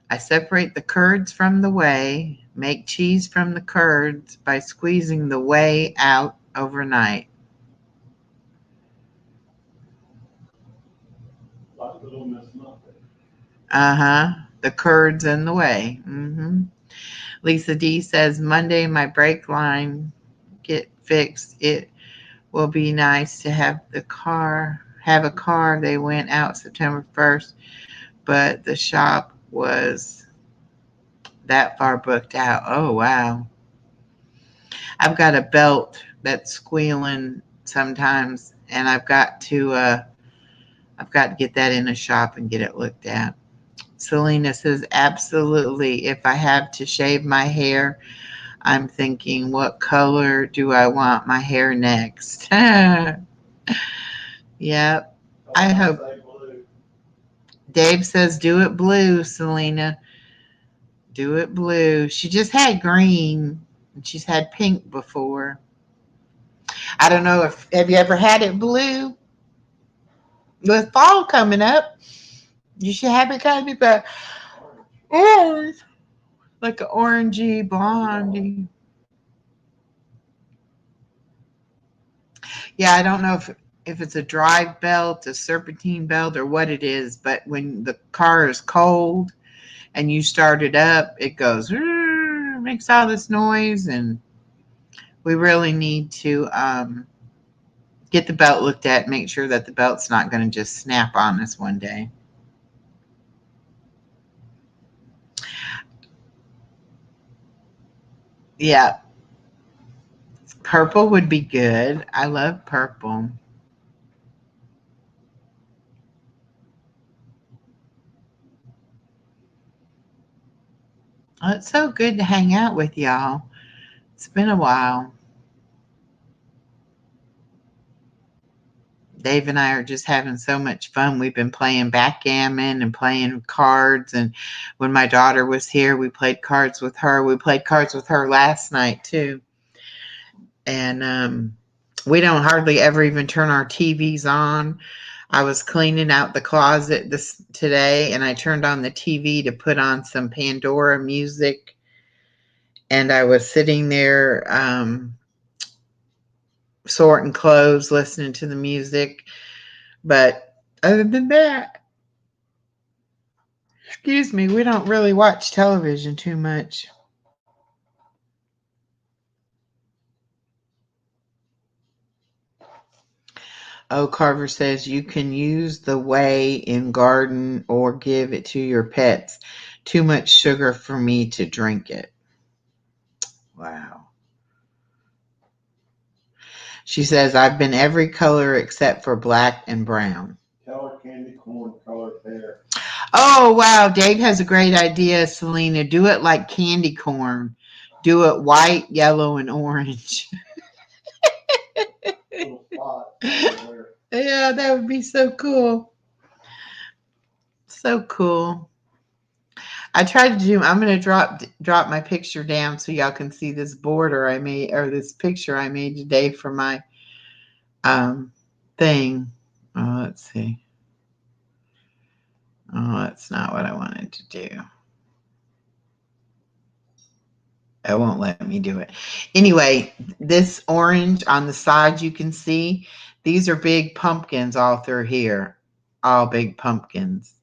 I separate the curds from the whey, make cheese from the curds by squeezing the whey out overnight. Uh-huh. The curds and the whey. Lisa D says, Monday my brake line get fixed. It will be nice to have a car. They went out September 1st, but the shop was that far booked out. Oh, wow. I've got a belt that's squealing sometimes, and I've got to get that in a shop and get it looked at. Selena says, absolutely. If I have to shave my hair, I'm thinking, what color do I want my hair next? Yep. I hope. Dave says, do it blue, Selena. Do it blue. She just had green, and she's had pink before. I don't know have you ever had it blue? With fall coming up, you should have it kind of orange, like an orangey blondie. Yeah, I don't know if it's a drive belt, a serpentine belt, or what it is, but when the car is cold and you start it up, it goes, "Rrr," makes all this noise, and we really need to get the belt looked at, make sure that the belt's not going to just snap on us one day. Yeah, purple would be good. I love purple. Oh, it's so good to hang out with y'all. It's been a while. Dave and I are just having so much fun. We've been playing backgammon and playing cards. And when my daughter was here, we played cards with her. We played cards with her last night, too. And we don't hardly ever even turn our TVs on. I was cleaning out the closet today, and I turned on the TV to put on some Pandora music. And I was sitting there sorting clothes, listening to the music. But other than that, excuse me, we don't really watch television too much. Oh, Carver says you can use the whey in garden or give it to your pets. Too much sugar for me to drink it. Wow. She says, I've been every color except for black and brown. Color candy corn, color pear. Oh, wow. Dave has a great idea, Selena. Do it like candy corn. Do it white, yellow, and orange. Little spot everywhere. Yeah, that would be so cool. So cool. I tried to do, I'm going to drop my picture down so y'all can see this border I made, or this picture I made today for my thing. Oh, let's see. Oh, that's not what I wanted to do. It won't let me do it. Anyway, this orange on the side you can see, these are big pumpkins all through here. All big pumpkins.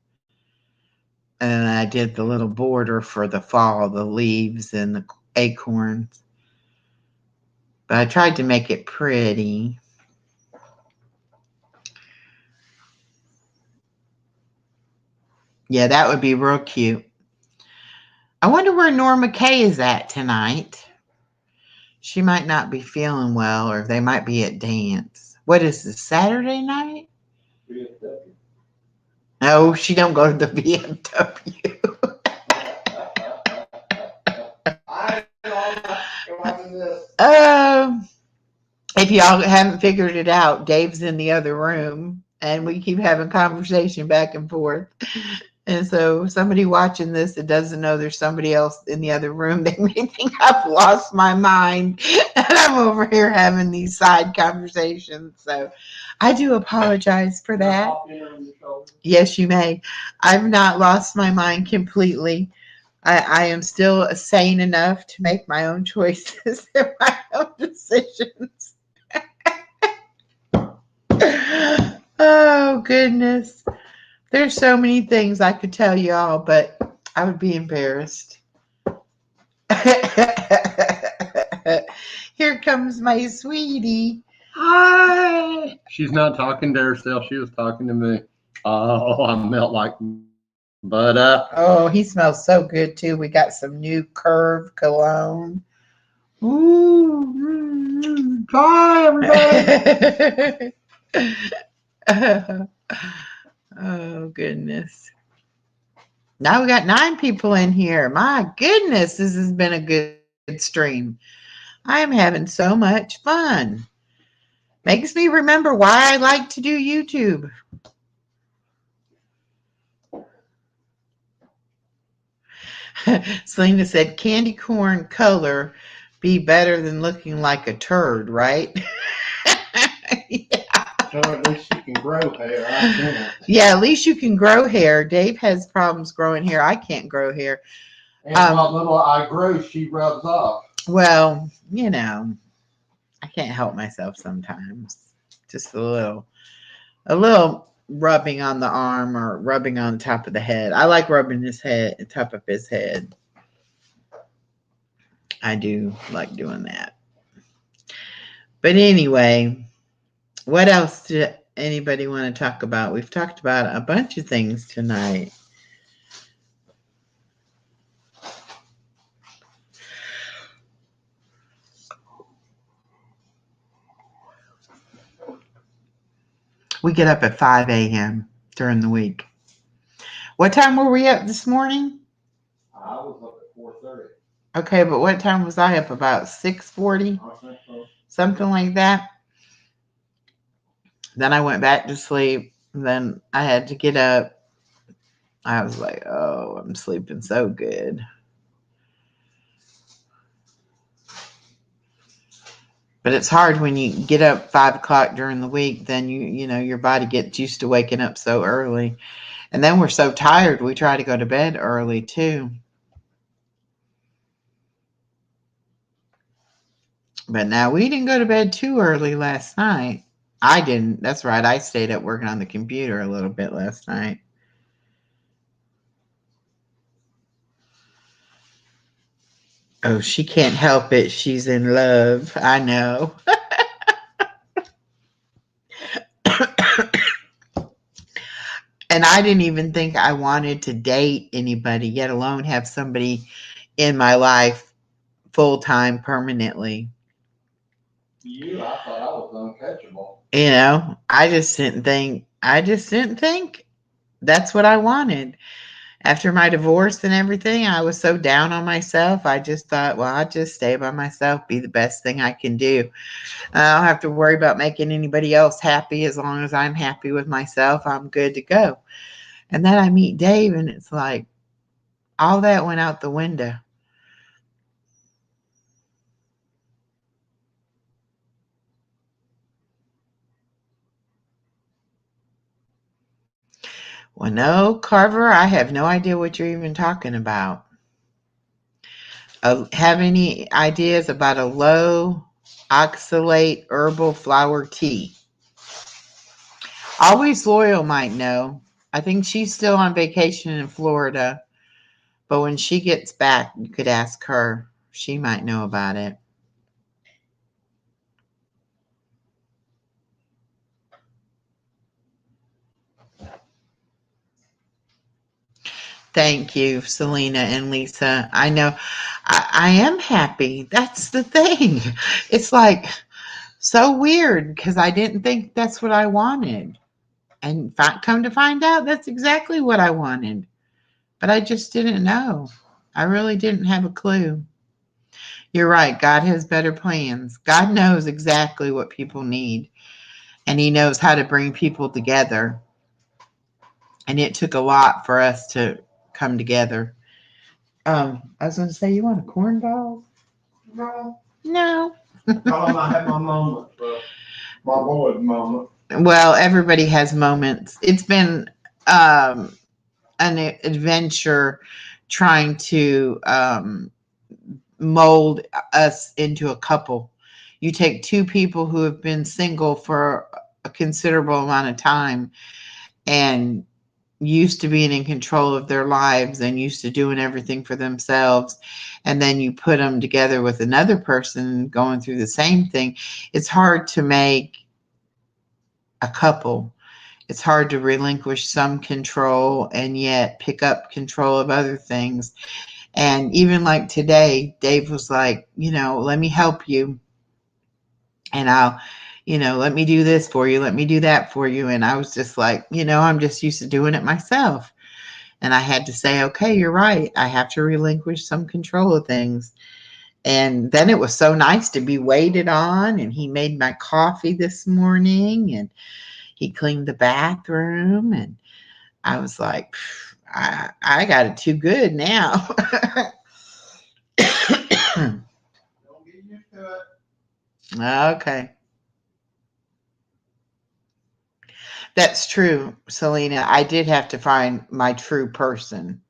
And I did the little border for the fall, the leaves and the acorns. But I tried to make it pretty. Yeah, that would be real cute. I wonder where Norma Kay is at tonight. She might not be feeling well, or they might be at dance. What is this, Saturday night? VFW. No, she don't go to the VFW. If y'all haven't figured it out, Dave's in the other room, and we keep having conversation back and forth. And so somebody watching this that doesn't know there's somebody else in the other room, they may think I've lost my mind and I'm over here having these side conversations. So I do apologize for that. Yes, you may. I've not lost my mind completely. I am still sane enough to make my own choices and my own decisions. Oh, goodness. There's so many things I could tell you all, but I would be embarrassed. Here comes my sweetie. Hi. She's not talking to herself. She was talking to me. Oh, I melt like butter. Oh, he smells so good too. We got some new Curve cologne. Ooh. Bye, everybody. Oh, goodness. Now we got 9 people in here. My goodness, this has been a good stream. I am having so much fun. Makes me remember why I like to do YouTube. Selena said, candy corn color be better than looking like a turd, right? Yeah. So at least you can grow hair. I can't. Yeah, at least you can grow hair. Dave has problems growing hair. I can't grow hair. And what little I grow, she rubs off. Well, I can't help myself sometimes. Just a little rubbing on the arm or rubbing on top of the head. I like rubbing his head, top of his head. I do like doing that. But anyway, what else do anybody want to talk about? We've talked about a bunch of things tonight. We get up at 5 a.m. during the week. What time were we up this morning? I was up at 4:30. Okay, but what time was I up? About 6:40? I think so. Something like that. Then I went back to sleep. Then I had to get up. I was like, oh, I'm sleeping so good. But it's hard when you get up 5 o'clock during the week, then you know, your body gets used to waking up so early. And then we're so tired, we try to go to bed early too. But now we didn't go to bed too early last night. I didn't. That's right. I stayed up working on the computer a little bit last night. Oh, she can't help it. She's in love. I know. And I didn't even think I wanted to date anybody, yet alone have somebody in my life full-time permanently. I thought I was uncatchable. You know, I just didn't think that's what I wanted. After my divorce and everything, I was so down on myself. I just thought, well, I'll just stay by myself, be the best thing I can do. I don't have to worry about making anybody else happy. As long as I'm happy with myself, I'm good to go. And then I meet Dave, and it's like all that went out the window. Well, no, Carver, I have no idea what you're even talking about. Have any ideas about a low oxalate herbal flower tea? Always Loyal might know. I think she's still on vacation in Florida, but when she gets back, you could ask her. She might know about it. Thank you, Selena and Lisa. I know I am happy. That's the thing. It's like so weird because I didn't think that's what I wanted. And come to find out, that's exactly what I wanted. But I just didn't know. I really didn't have a clue. You're right. God has better plans. God knows exactly what people need. And he knows how to bring people together. And it took a lot for us to come together. I was going to say, you want a corn dog? No. No. I had my moment, my boy's moment. Well, everybody has moments. It's been an adventure trying to mold us into a couple. You take two people who have been single for a considerable amount of time and used to being in control of their lives and used to doing everything for themselves, and then you put them together with another person going through the same thing. It's hard to make a couple. It's hard to relinquish some control and yet pick up control of other things. And even like today, Dave was like, let me help you. And I'll, let me do this for you. Let me do that for you. And I was just like, I'm just used to doing it myself. And I had to say, okay, you're right. I have to relinquish some control of things. And then it was so nice to be waited on. And he made my coffee this morning and he cleaned the bathroom. And I was like, I got it too good now. Don't get used to it. Okay. That's true, Selena. I did have to find my true person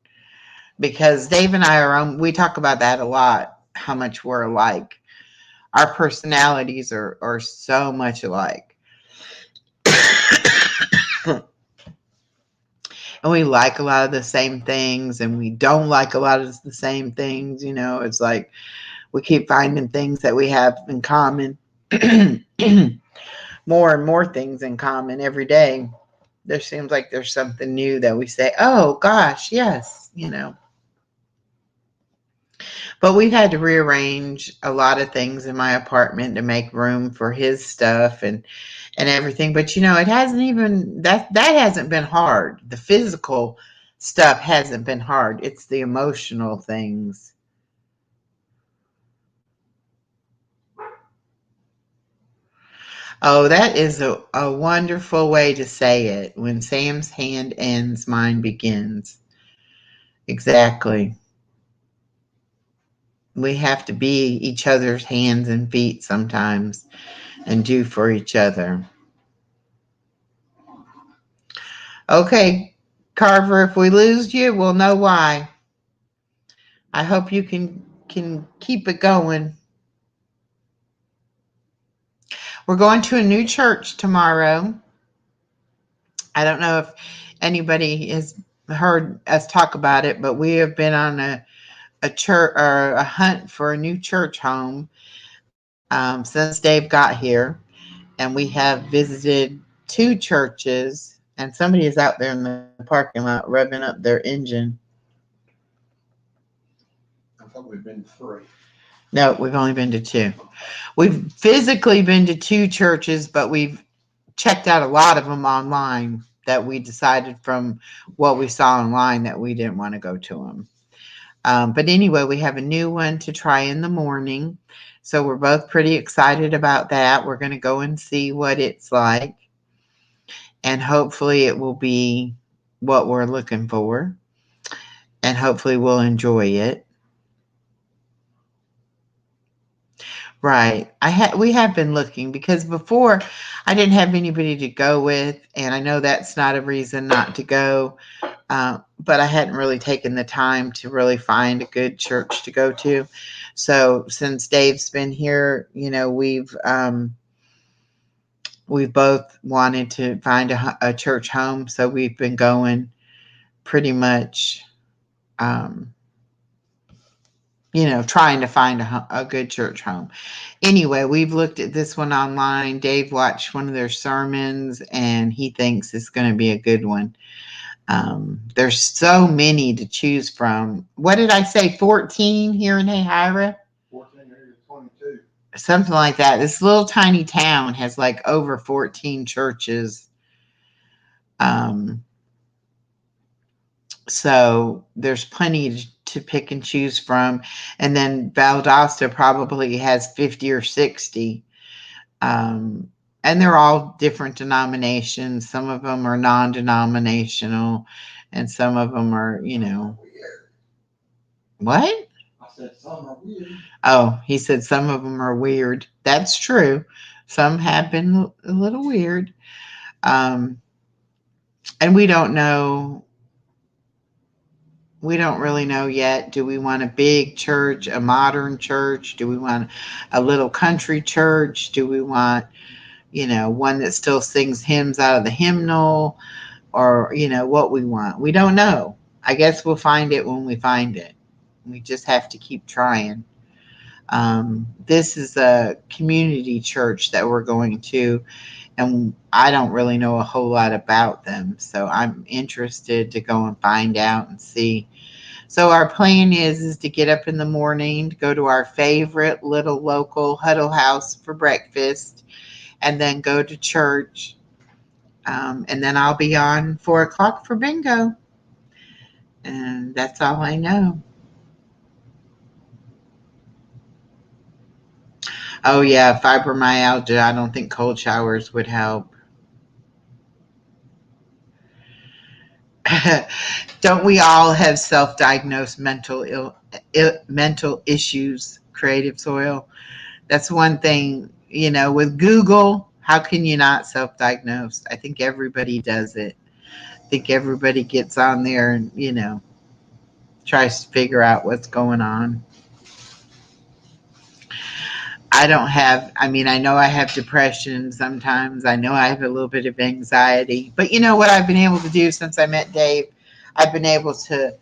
because Dave and I we talk about that a lot, how much we're alike. Our personalities are so much alike. And we like a lot of the same things, and we don't like a lot of the same things. It's like we keep finding things that we have in common. More and more things in common every day. There seems like there's something new that we say, oh gosh, yes. But we've had to rearrange a lot of things in my apartment to make room for his stuff and everything. But it hasn't even that hasn't been hard. The physical stuff hasn't been hard. It's the emotional things. Oh, that is a wonderful way to say it. When Sam's hand ends, mine begins. Exactly. We have to be each other's hands and feet sometimes and do for each other. Okay, Carver, if we lose you, we'll know why. I hope you can keep it going. We're going to a new church tomorrow. I don't know if anybody has heard us talk about it, but we have been on a church or a hunt for a new church home since Dave got here, and we have visited 2 churches, and somebody is out there in the parking lot revving up their engine. I thought we'd been to 3. No, we've only been to 2. We've physically been to 2 churches, but we've checked out a lot of them online that we decided from what we saw online that we didn't want to go to them. But anyway, we have a new one to try in the morning. So we're both pretty excited about that. We're going to go and see what it's like. And hopefully it will be what we're looking for. And hopefully we'll enjoy it. Right. We have been looking because before I didn't have anybody to go with. And I know that's not a reason not to go. But I hadn't really taken the time to really find a good church to go to. So since Dave's been here, we've both wanted to find a church home. So we've been going pretty much, trying to find a good church home. Anyway, we've looked at this one online. Dave watched one of their sermons and he thinks it's going to be a good one. There's so many to choose from. What did I say? 14 here in Hahira? 14 or 22. Something like that. This little tiny town has like over 14 churches. So there's plenty to pick and choose from. And then Valdosta probably has 50 or 60. And they're all different denominations. Some of them are non-denominational, and some of them are, Weird. What? I said some are weird. Oh, he said some of them are weird. That's true. Some have been a little weird. And we don't know. We don't really know yet. Do we want a big church, a modern church? Do we want a little country church? Do we want, one that still sings hymns out of the hymnal, or, what we want? We don't know. I guess we'll find it when we find it. We just have to keep trying. This is a community church that we're going to, and I don't really know a whole lot about them. So I'm interested to go and find out and see. So our plan is to get up in the morning, to go to our favorite little local huddle house for breakfast, and then go to church. And then I'll be on 4:00 for bingo. And that's all I know. Oh yeah, fibromyalgia. I don't think cold showers would help. Don't we all have self-diagnosed mental issues, Creative Soil? That's one thing, with Google, how can you not self-diagnose? I think everybody does it. I think everybody gets on there and, tries to figure out what's going on. I don't have, I mean, I know I have depression sometimes. I know I have a little bit of anxiety. But you know what I've been able to do since I met Dave? I've been able to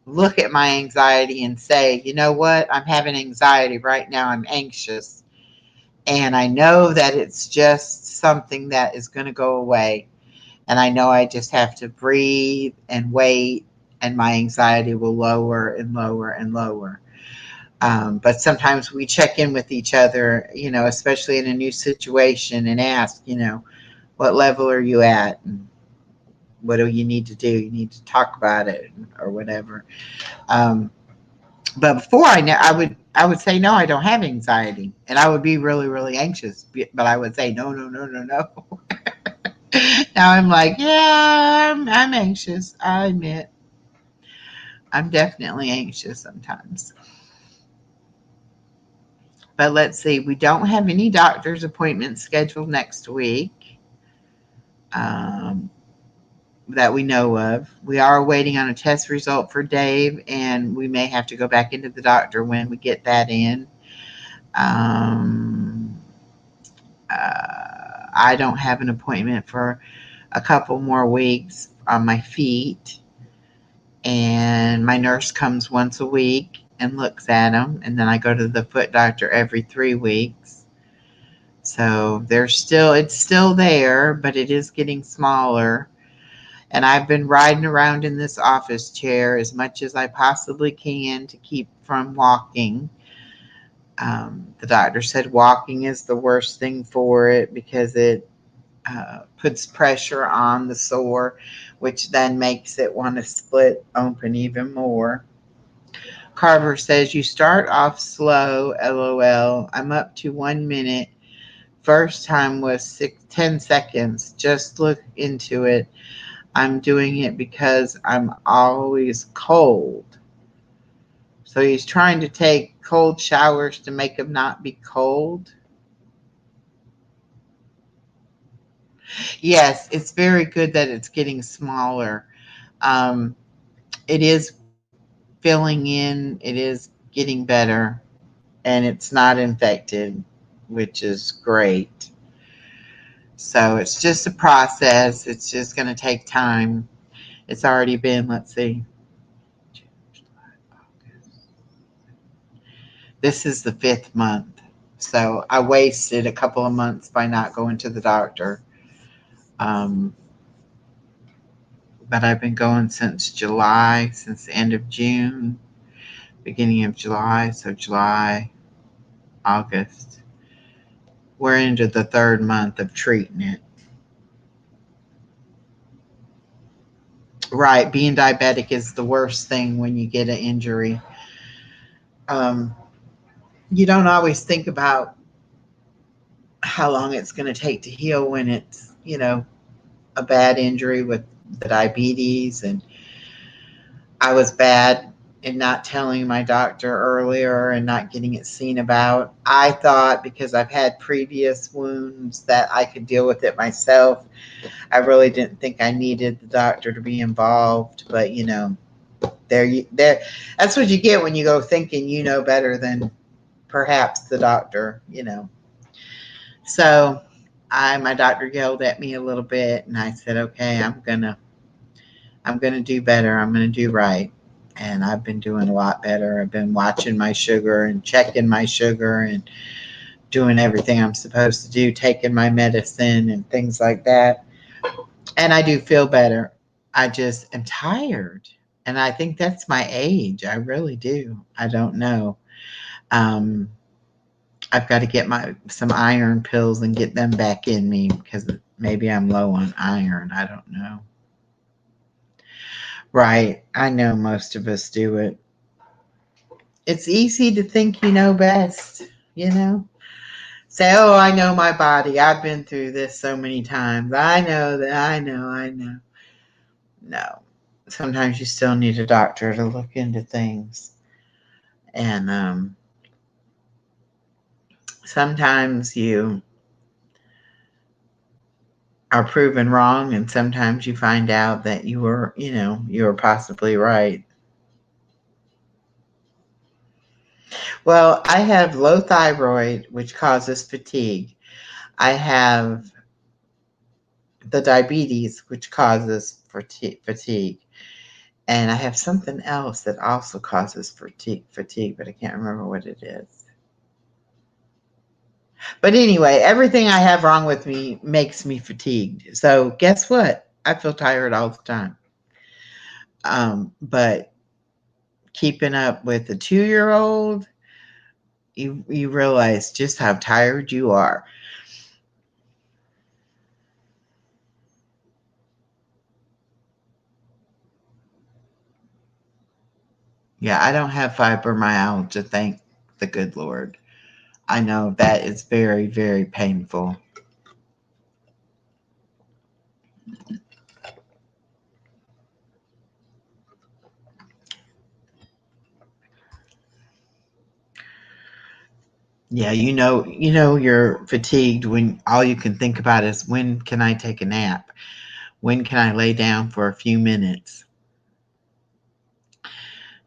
look at my anxiety and say, you know what? I'm having anxiety right now. I'm anxious. And I know that it's just something that is going to go away. And I know I just have to breathe and wait, and my anxiety will lower and lower and lower. But sometimes we check in with each other, you know, especially in a new situation, and ask, you know, what level are you at? And what do you need to do? You need to talk about it or whatever. But before I would say, no, I don't have anxiety. And I would be really, really anxious. But I would say, no, no, no, no, no. Now I'm like, yeah, I'm anxious. I admit I'm definitely anxious sometimes. But let's see, we don't have any doctor's appointments scheduled next week um, that we know of. We are waiting on a test result for Dave, and we may have to go back into the doctor when we get that in. Um, I don't have an appointment for a couple more weeks on my feet, and my nurse comes once a week and looks at them, and then I go to the foot doctor every 3 weeks. So it's still there, but it is getting smaller. And I've been riding around in this office chair as much as I possibly can to keep from walking. The doctor said walking is the worst thing for it because it puts pressure on the sore, which then makes it want to split open even more. Carver says, you start off slow, LOL. I'm up to 1 minute. First time was 10 seconds. Just look into it. I'm doing it because I'm always cold. So he's trying to take cold showers to make him not be cold. Yes, it's very good that it's getting smaller. It is filling in. It is getting better. And it's not infected, which is great. So it's just a process. It's just going to take time. It's already been, let's see, this is the 5th month. So I wasted a couple of months by not going to the doctor. But I've been going since July, since the end of June, beginning of July. So July, August. We're into the 3rd month of treating it. Right. Being diabetic is the worst thing when you get an injury. You don't always think about how long it's going to take to heal when it's, you know, a bad injury with the diabetes. And I was bad in not telling my doctor earlier and not getting it seen about. I thought because I've had previous wounds that I could deal with it myself. I really didn't think I needed the doctor to be involved, but you know, there, that's what you get when you go thinking you know better than perhaps the doctor, you know. So my doctor yelled at me a little bit, and I said, okay, I'm gonna do better. I'm gonna do right. And I've been doing a lot better. I've been watching my sugar and checking my sugar and doing everything I'm supposed to do, taking my medicine and things like that. And I do feel better. I just am tired. And I think that's my age. I really do. I don't know. I've got to get some iron pills and get them back in me because maybe I'm low on iron. I don't know. Right. I know most of us do it. It's easy to think you know best, you know? Say, oh, I know my body. I've been through this so many times. I know that. I know. No. Sometimes you still need a doctor to look into things. And sometimes you are proven wrong, and sometimes you find out that you were possibly right. Well, I have low thyroid, which causes fatigue. I have the diabetes, which causes fatigue. And I have something else that also causes fatigue, but I can't remember what it is. But anyway, everything I have wrong with me makes me fatigued. So guess what? I feel tired all the time. But keeping up with a 2-year-old, you realize just how tired you are. Yeah, I don't have fibromyalgia, thank the good Lord. I know that is very, very painful. Yeah, you're fatigued when all you can think about is when can I take a nap? When can I lay down for a few minutes?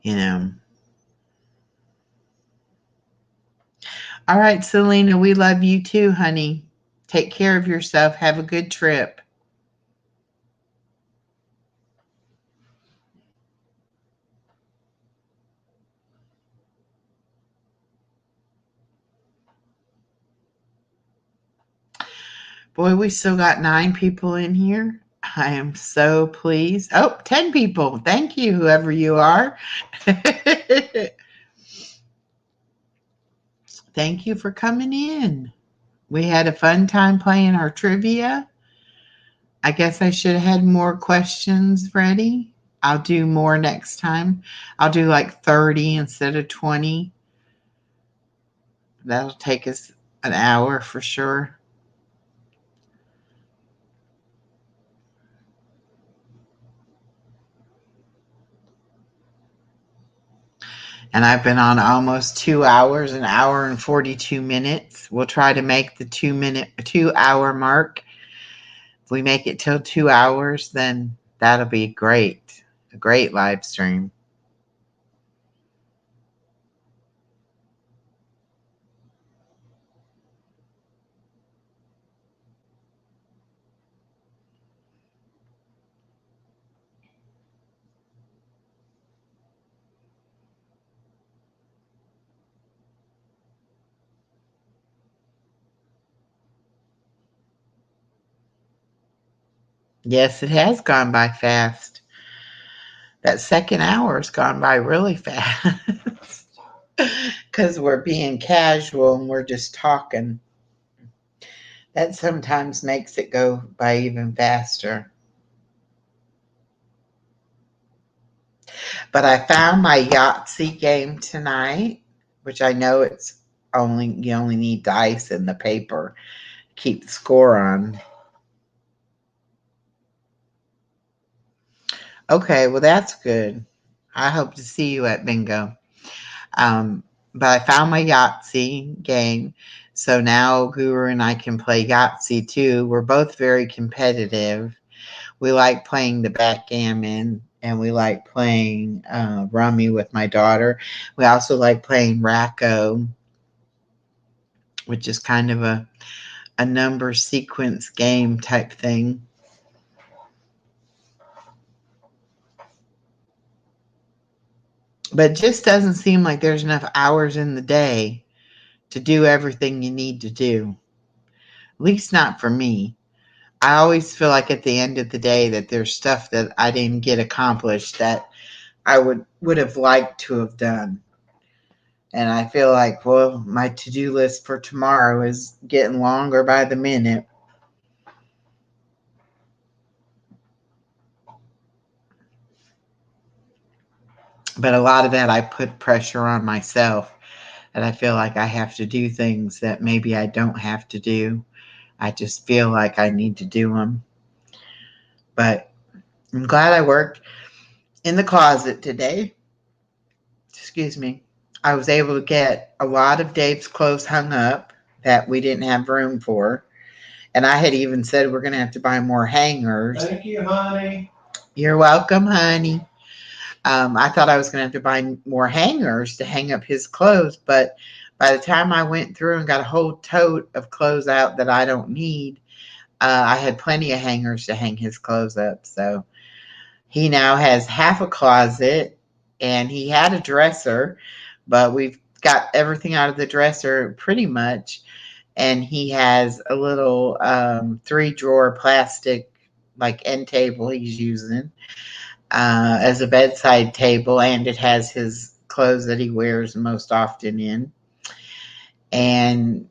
You know. All right, Selena, we love you too, honey. Take care of yourself. Have a good trip. Boy, we still got 9 people in here. I am so pleased. Oh, 10 people. Thank you, whoever you are. Thank you for coming in. We had a fun time playing our trivia. I guess I should have had more questions ready. I'll do more next time. I'll do like 30 instead of 20. That'll take us an hour for sure. And I've been on almost 2 hours, an hour and 42 minutes. We'll try to make the 2-hour mark. If we make it till 2 hours, then that'll be great. A great live stream. Yes, it has gone by fast. That second hour has gone by really fast. Because we're being casual and we're just talking. That sometimes makes it go by even faster. But I found my Yahtzee game tonight, which I know you only need dice and the paper to keep the score on. Okay, well that's good. I hope to see you at bingo. But I found my Yahtzee game. So now Guru and I can play Yahtzee too. We're both very competitive. We like playing the backgammon and we like playing rummy with my daughter. We also like playing Racco, which is kind of a number sequence game type thing. But it just doesn't seem like there's enough hours in the day to do everything you need to do. At least not for me. I always feel like at the end of the day that there's stuff that I didn't get accomplished that I would have liked to have done. And I feel like, well, my to-do list for tomorrow is getting longer by the minute. But a lot of that I put pressure on myself, and I feel like I have to do things that maybe I don't have to do. I just feel like I need to do them. But I'm glad I worked in the closet today. Excuse me. I was able to get a lot of Dave's clothes hung up that we didn't have room for. And I had even said we're going to have to buy more hangers. Thank you, honey. You're welcome, honey. I thought I was going to have to buy more hangers to hang up his clothes, but by the time I went through and got a whole tote of clothes out that I don't need, I had plenty of hangers to hang his clothes up. So he now has half a closet, and he had a dresser, but we've got everything out of the dresser pretty much. And he has a little 3-drawer plastic like end table he's using as a bedside table, and it has his clothes that he wears most often in. And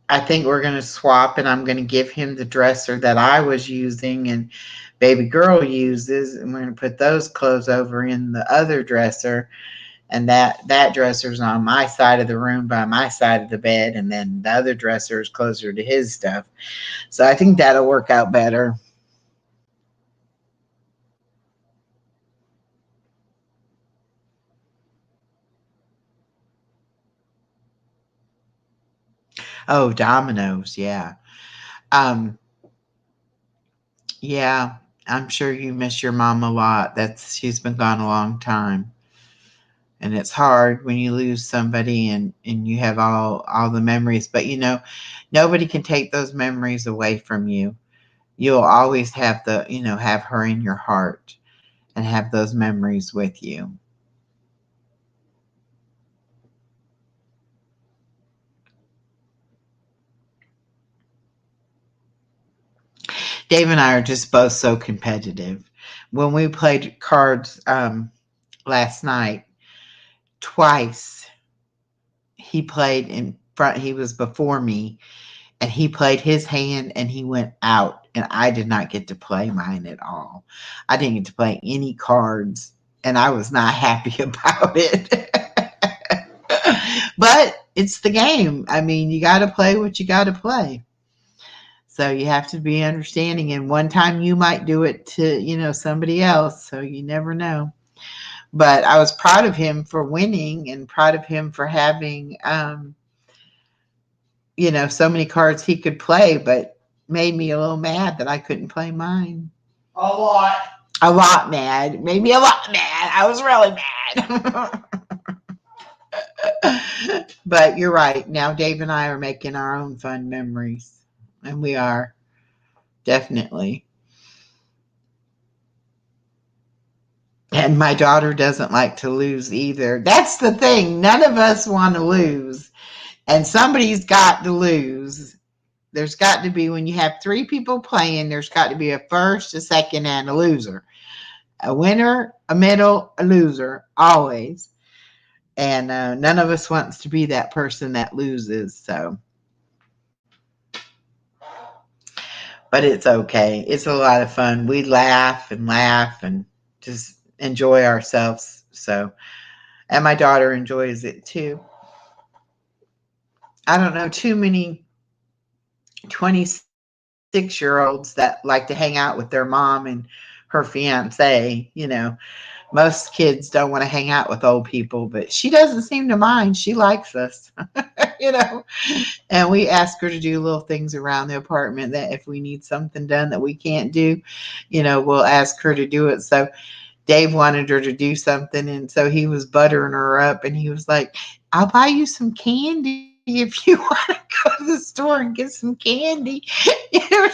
I think we're going to swap, and I'm going to give him the dresser that I was using and baby girl uses, and we're going to put those clothes over in the other dresser. And that dresser's on my side of the room by my side of the bed, and then the other dresser is closer to his stuff. So I think that'll work out better. Oh, Domino's, yeah. Um, yeah, I'm sure you miss your mom a lot. She's been gone a long time. And it's hard when you lose somebody and you have all the memories, but nobody can take those memories away from you. You'll always have have her in your heart and have those memories with you. Dave and I are just both so competitive. When we played cards last night, twice he played in front. He was before me, and he played his hand and he went out, and I did not get to play mine at all. I didn't get to play any cards, and I was not happy about it. But it's the game. I mean, you got to play what you got to play. So you have to be understanding. And one time you might do it to, somebody else. So you never know. But I was proud of him for winning and proud of him for having, so many cards he could play, but made me a little mad that I couldn't play mine. A lot. A lot mad. Made me a lot mad. I was really mad. But you're right. Now Dave and I are making our own fun memories. And we are. Definitely. And my daughter doesn't like to lose either. That's the thing. None of us want to lose. And somebody's got to lose. There's got to be, when you have 3 people playing, there's got to be a first, a second, and a loser. A winner, a middle, a loser, always. And none of us wants to be that person that loses. So, but it's okay. It's a lot of fun. We laugh and just enjoy ourselves. So, and my daughter enjoys it too. I don't know too many 26-year-olds that like to hang out with their mom and her fiance. Most kids don't want to hang out with old people, but she doesn't seem to mind. She likes us, and we ask her to do little things around the apartment that if we need something done that we can't do, we'll ask her to do it. So Dave wanted her to do something, and so he was buttering her up, and he was like, I'll buy you some candy if you want to go to the store and get some candy.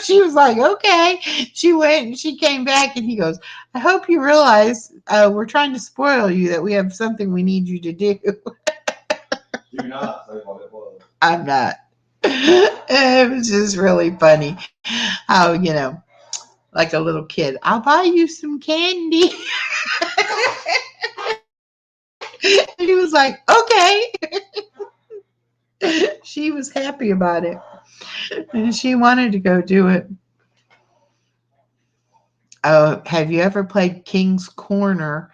She was like, okay. She went and she came back, and he goes, I hope you realize we're trying to spoil you, that we have something we need you to do. Do not say what it was. I'm not. It was just really funny how, like a little kid, I'll buy you some candy. He was like, okay. She was happy about it, and she wanted to go do it. Oh, have you ever played King's Corner?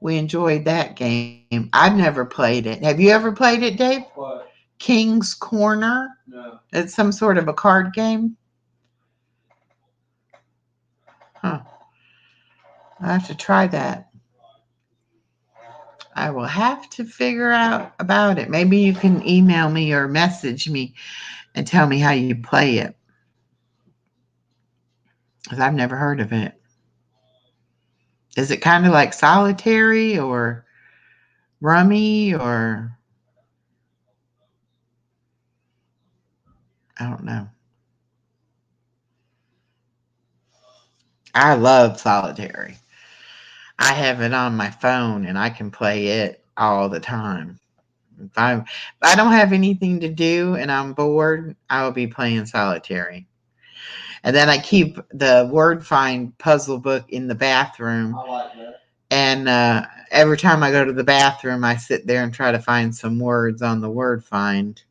We enjoyed that game. I've never played it. Have you ever played it, Dave? What? King's Corner? No. It's some sort of a card game. Huh. I have to try that. I will have to figure out about it. Maybe you can email me or message me and tell me how you play it, because I've never heard of it. Is it kind of like solitary or rummy or I don't know. I love solitary. I have it on my phone and I can play it all the time. If I don't have anything to do and I'm bored, I will be playing solitary. And then I keep the word find puzzle book in the bathroom. I like that. And every time I go to the bathroom, I sit there and try to find some words on the word find.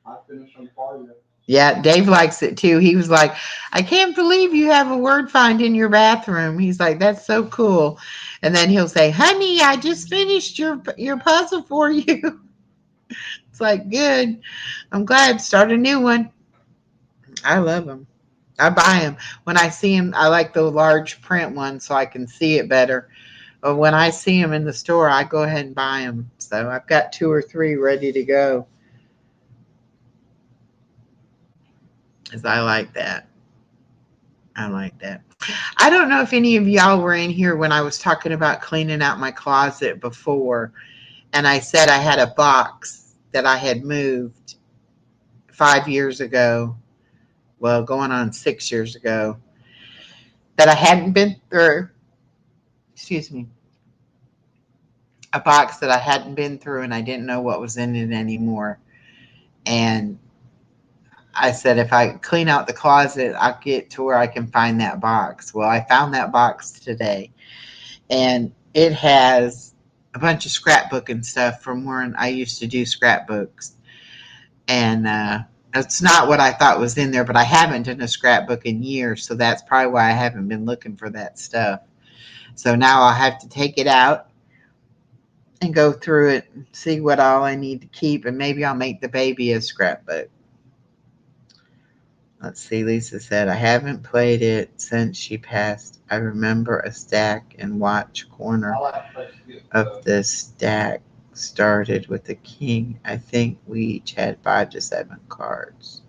I finished them for you. Yeah, Dave likes it too. He was like, I can't believe you have a word find in your bathroom. He's like, that's so cool. And then he'll say, honey, I just finished your puzzle for you. It's like, good. I'm glad. Start a new one. I love them. I buy them. When I see them, I like the large print ones so I can see it better. But when I see them in the store, I go ahead and buy them. So I've got 2 or 3 ready to go. Because I like that. I like that. I don't know if any of y'all were in here when I was talking about cleaning out my closet before. And I said I had a box that I had moved 5 years ago. Well, going on 6 years ago. That I hadn't been through. Excuse me. A box that I hadn't been through and I didn't know what was in it anymore. And I said, if I clean out the closet, I'll get to where I can find that box. Well, I found that box today. And it has a bunch of scrapbooking stuff from when I used to do scrapbooks. And it's not what I thought was in there, but I haven't done a scrapbook in years. So that's probably why I haven't been looking for that stuff. So now I'll have to take it out and go through it and see what all I need to keep. And maybe I'll make the baby a scrapbook. Let's see, Lisa said, I haven't played it since she passed. I remember a stack and watch corner of the stack started with a king. I think we each had 5 to 7 cards.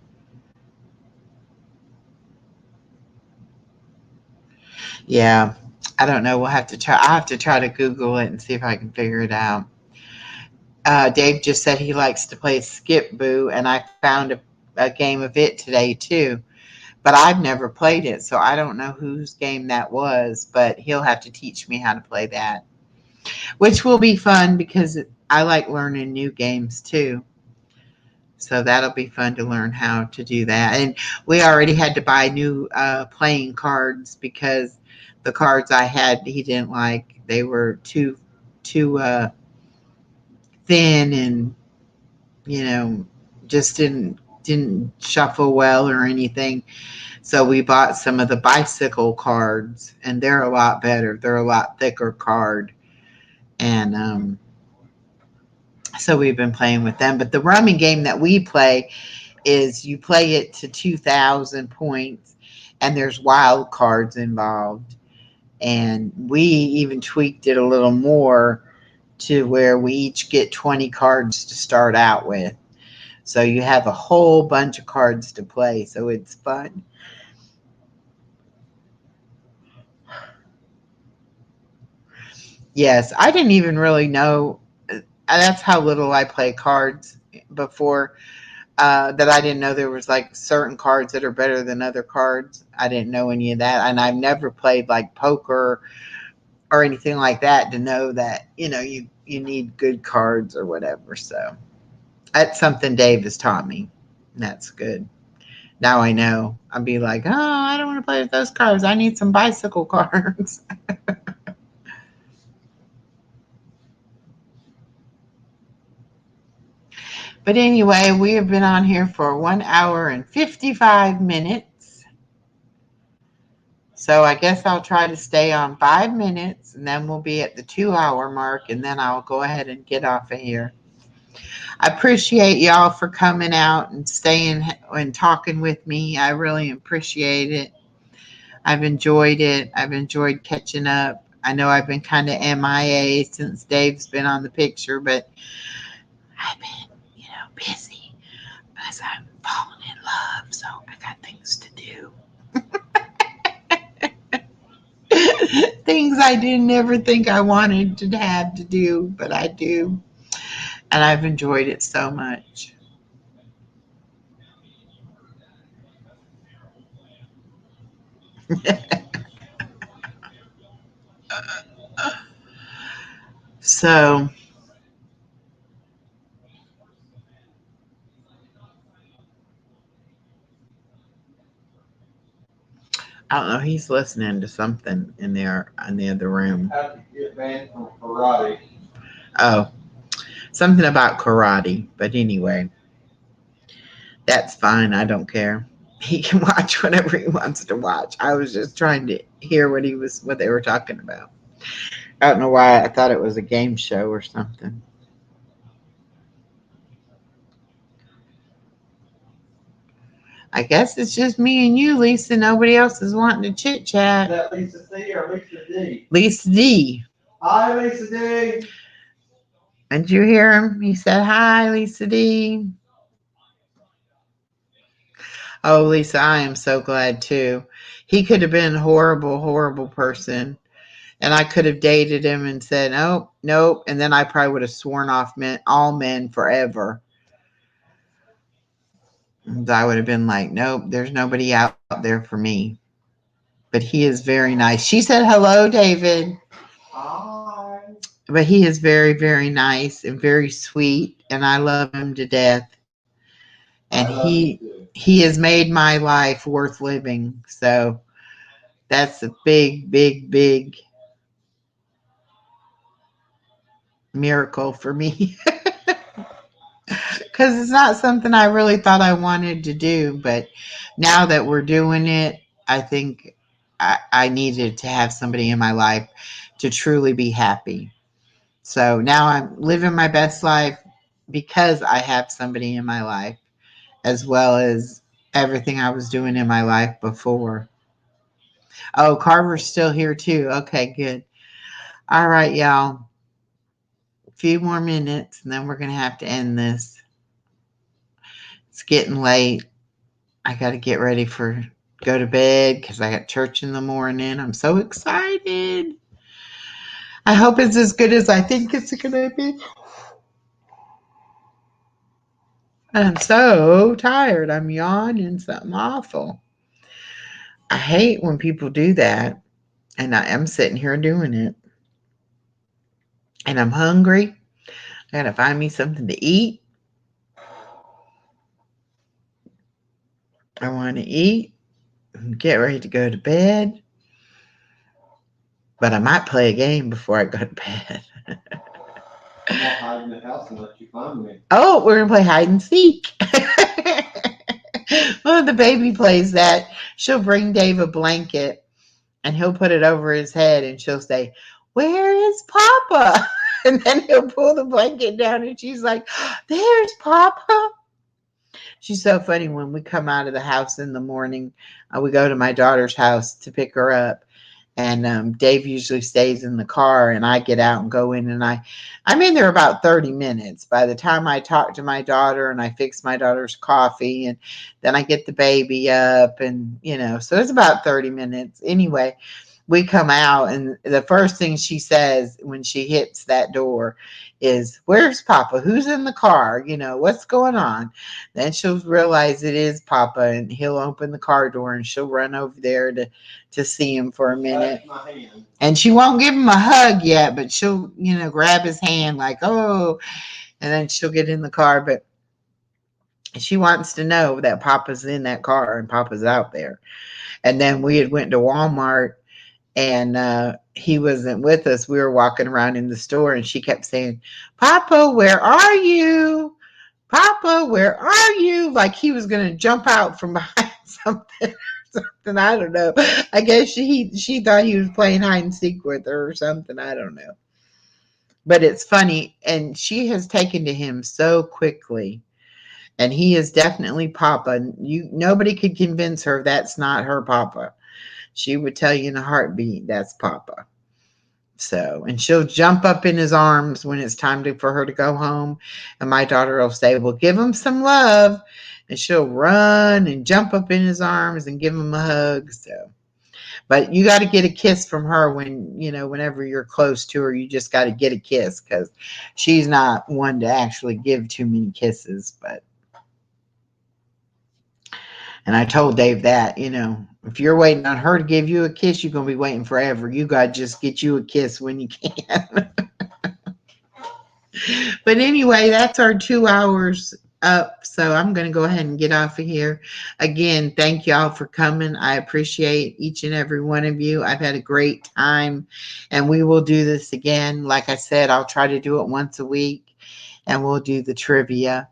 Yeah, I don't know. We'll have to try. I have to try to Google it and see if I can figure it out. Dave just said he likes to play Skip Boo, and I found a game of it today too. But I've never played it, so I don't know whose game that was, but he'll have to teach me how to play that, which will be fun because I like learning new games too. So that'll be fun to learn how to do that. And we already had to buy new playing cards because the cards I had he didn't like. They were too thin and just didn't shuffle well or anything. So we bought some of the bicycle cards, and they're a lot better. They're a lot thicker card. And so we've been playing with them. But the rummy game that we play is you play it to 2,000 points, and there's wild cards involved. And we even tweaked it a little more to where we each get 20 cards to start out with. So you have a whole bunch of cards to play. So it's fun. Yes, I didn't even really know. That's how little I play cards before. That I didn't know there was like certain cards that are better than other cards. I didn't know any of that, and I've never played like poker or anything like that to know that you need good cards or whatever. So that's something Dave has taught me. That's good. Now I know. I'll be like, oh, I don't want to play with those cards. I need some bicycle cards. But anyway, we have been on here for 1 hour and 55 minutes. So I guess I'll try to stay on 5 minutes, and then we'll be at the 2-hour mark, and then I'll go ahead and get off of here. I appreciate y'all for coming out and staying and talking with me. I really appreciate it. I've enjoyed it. I've enjoyed catching up. I know I've been kind of MIA since Dave's been on the picture, but I've been, busy because I'm falling in love, so I got things to do. things I didn't ever think I wanted to have to do, but I do. And I've enjoyed it so much. So, I don't know. He's listening to something in there in the other room. How to get banned from karate. Oh, something about karate. But anyway, that's fine. I don't care. He can watch whatever he wants to watch. I was just trying to hear what they were talking about. I don't know why I thought it was a game show or something. I guess it's just me and you, Lisa. Nobody else is wanting to chit Is chat. that Lisa C or Lisa D? Lisa D. Hi, Lisa D. Did you hear him? He said, "Hi, Lisa D." Oh, Lisa, I am so glad too. He could have been a horrible, horrible person. And I could have dated him and said, "Oh, nope." And then I probably would have sworn off all men forever. And I would have been like, "Nope, there's nobody out there for me." But he is very nice. She said, "Hello, David." Hi. But he is very, very nice and very sweet. And I love him to death. And I love you too. he has made my life worth living. So that's a big, big, big miracle for me. Because it's not something I really thought I wanted to do. But now that we're doing it, I think I needed to have somebody in my life to truly be happy. So now I'm living my best life because I have somebody in my life, as well as everything I was doing in my life before. Oh, Carver's still here too. Okay, good. All right, y'all. A few more minutes and then we're going to have to end this. It's getting late. I got to get ready for go to bed because I got church in the morning. I'm so excited. I hope it's as good as I think it's going to be. I'm so tired. I'm yawning something awful. I hate when people do that. And I am sitting here doing it. And I'm hungry. I got to find me something to eat. I want to eat and get ready to go to bed. But I might play a game before I go to bed. I'm gonna hide in the house and let you find me. Oh, we're going to play hide and seek. Well, the baby plays that. She'll bring Dave a blanket and he'll put it over his head and she'll say, "Where is Papa?" And then he'll pull the blanket down and she's like, "There's Papa." She's so funny. When we come out of the house in the morning, we go to my daughter's house to pick her up. And Dave usually stays in the car and I get out and go in and I'm in there about 30 minutes. By the time I talk to my daughter and I fix my daughter's coffee and then I get the baby up and, so it's about 30 minutes. Anyway, we come out and the first thing she says when she hits that door is, "Where's Papa? Who's in the car? What's going on?" Then she'll realize it is Papa and he'll open the car door and she'll run over there to see him for a minute. My hand. And she won't give him a hug yet, but she'll, grab his hand like, "Oh," and then she'll get in the car. But she wants to know that Papa's in that car and Papa's out there. And then we had went to Walmart and he wasn't with us. We were walking around in the store and she kept saying, "Papa, where are you? Papa, where are you?" Like he was going to jump out from behind something. I don't know. I guess she thought he was playing hide and seek with her or something. I don't know. But it's funny. And she has taken to him so quickly. And he is definitely Papa. Nobody could convince her that's not her Papa. She would tell you in a heartbeat, that's Papa. So, and she'll jump up in his arms when it's time for her to go home. And my daughter will say, "Well, give him some love." And she'll run and jump up in his arms and give him a hug. So, But you got to get a kiss from her when, whenever you're close to her, you just got to get a kiss because she's not one to actually give too many kisses. And I told Dave that, if you're waiting on her to give you a kiss, you're going to be waiting forever. You got to just get you a kiss when you can. But anyway, that's our 2 hours up. So I'm going to go ahead and get off of here. Again, thank y'all for coming. I appreciate each and every one of you. I've had a great time, and we will do this again. Like I said, I'll try to do it once a week, and we'll do the trivia.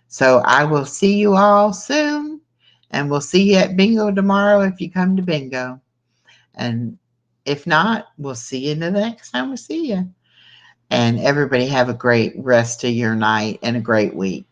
So I will see you all soon, and we'll see you at bingo tomorrow if you come to bingo. And if not, we'll see you the next time we see you. And everybody have a great rest of your night and a great week.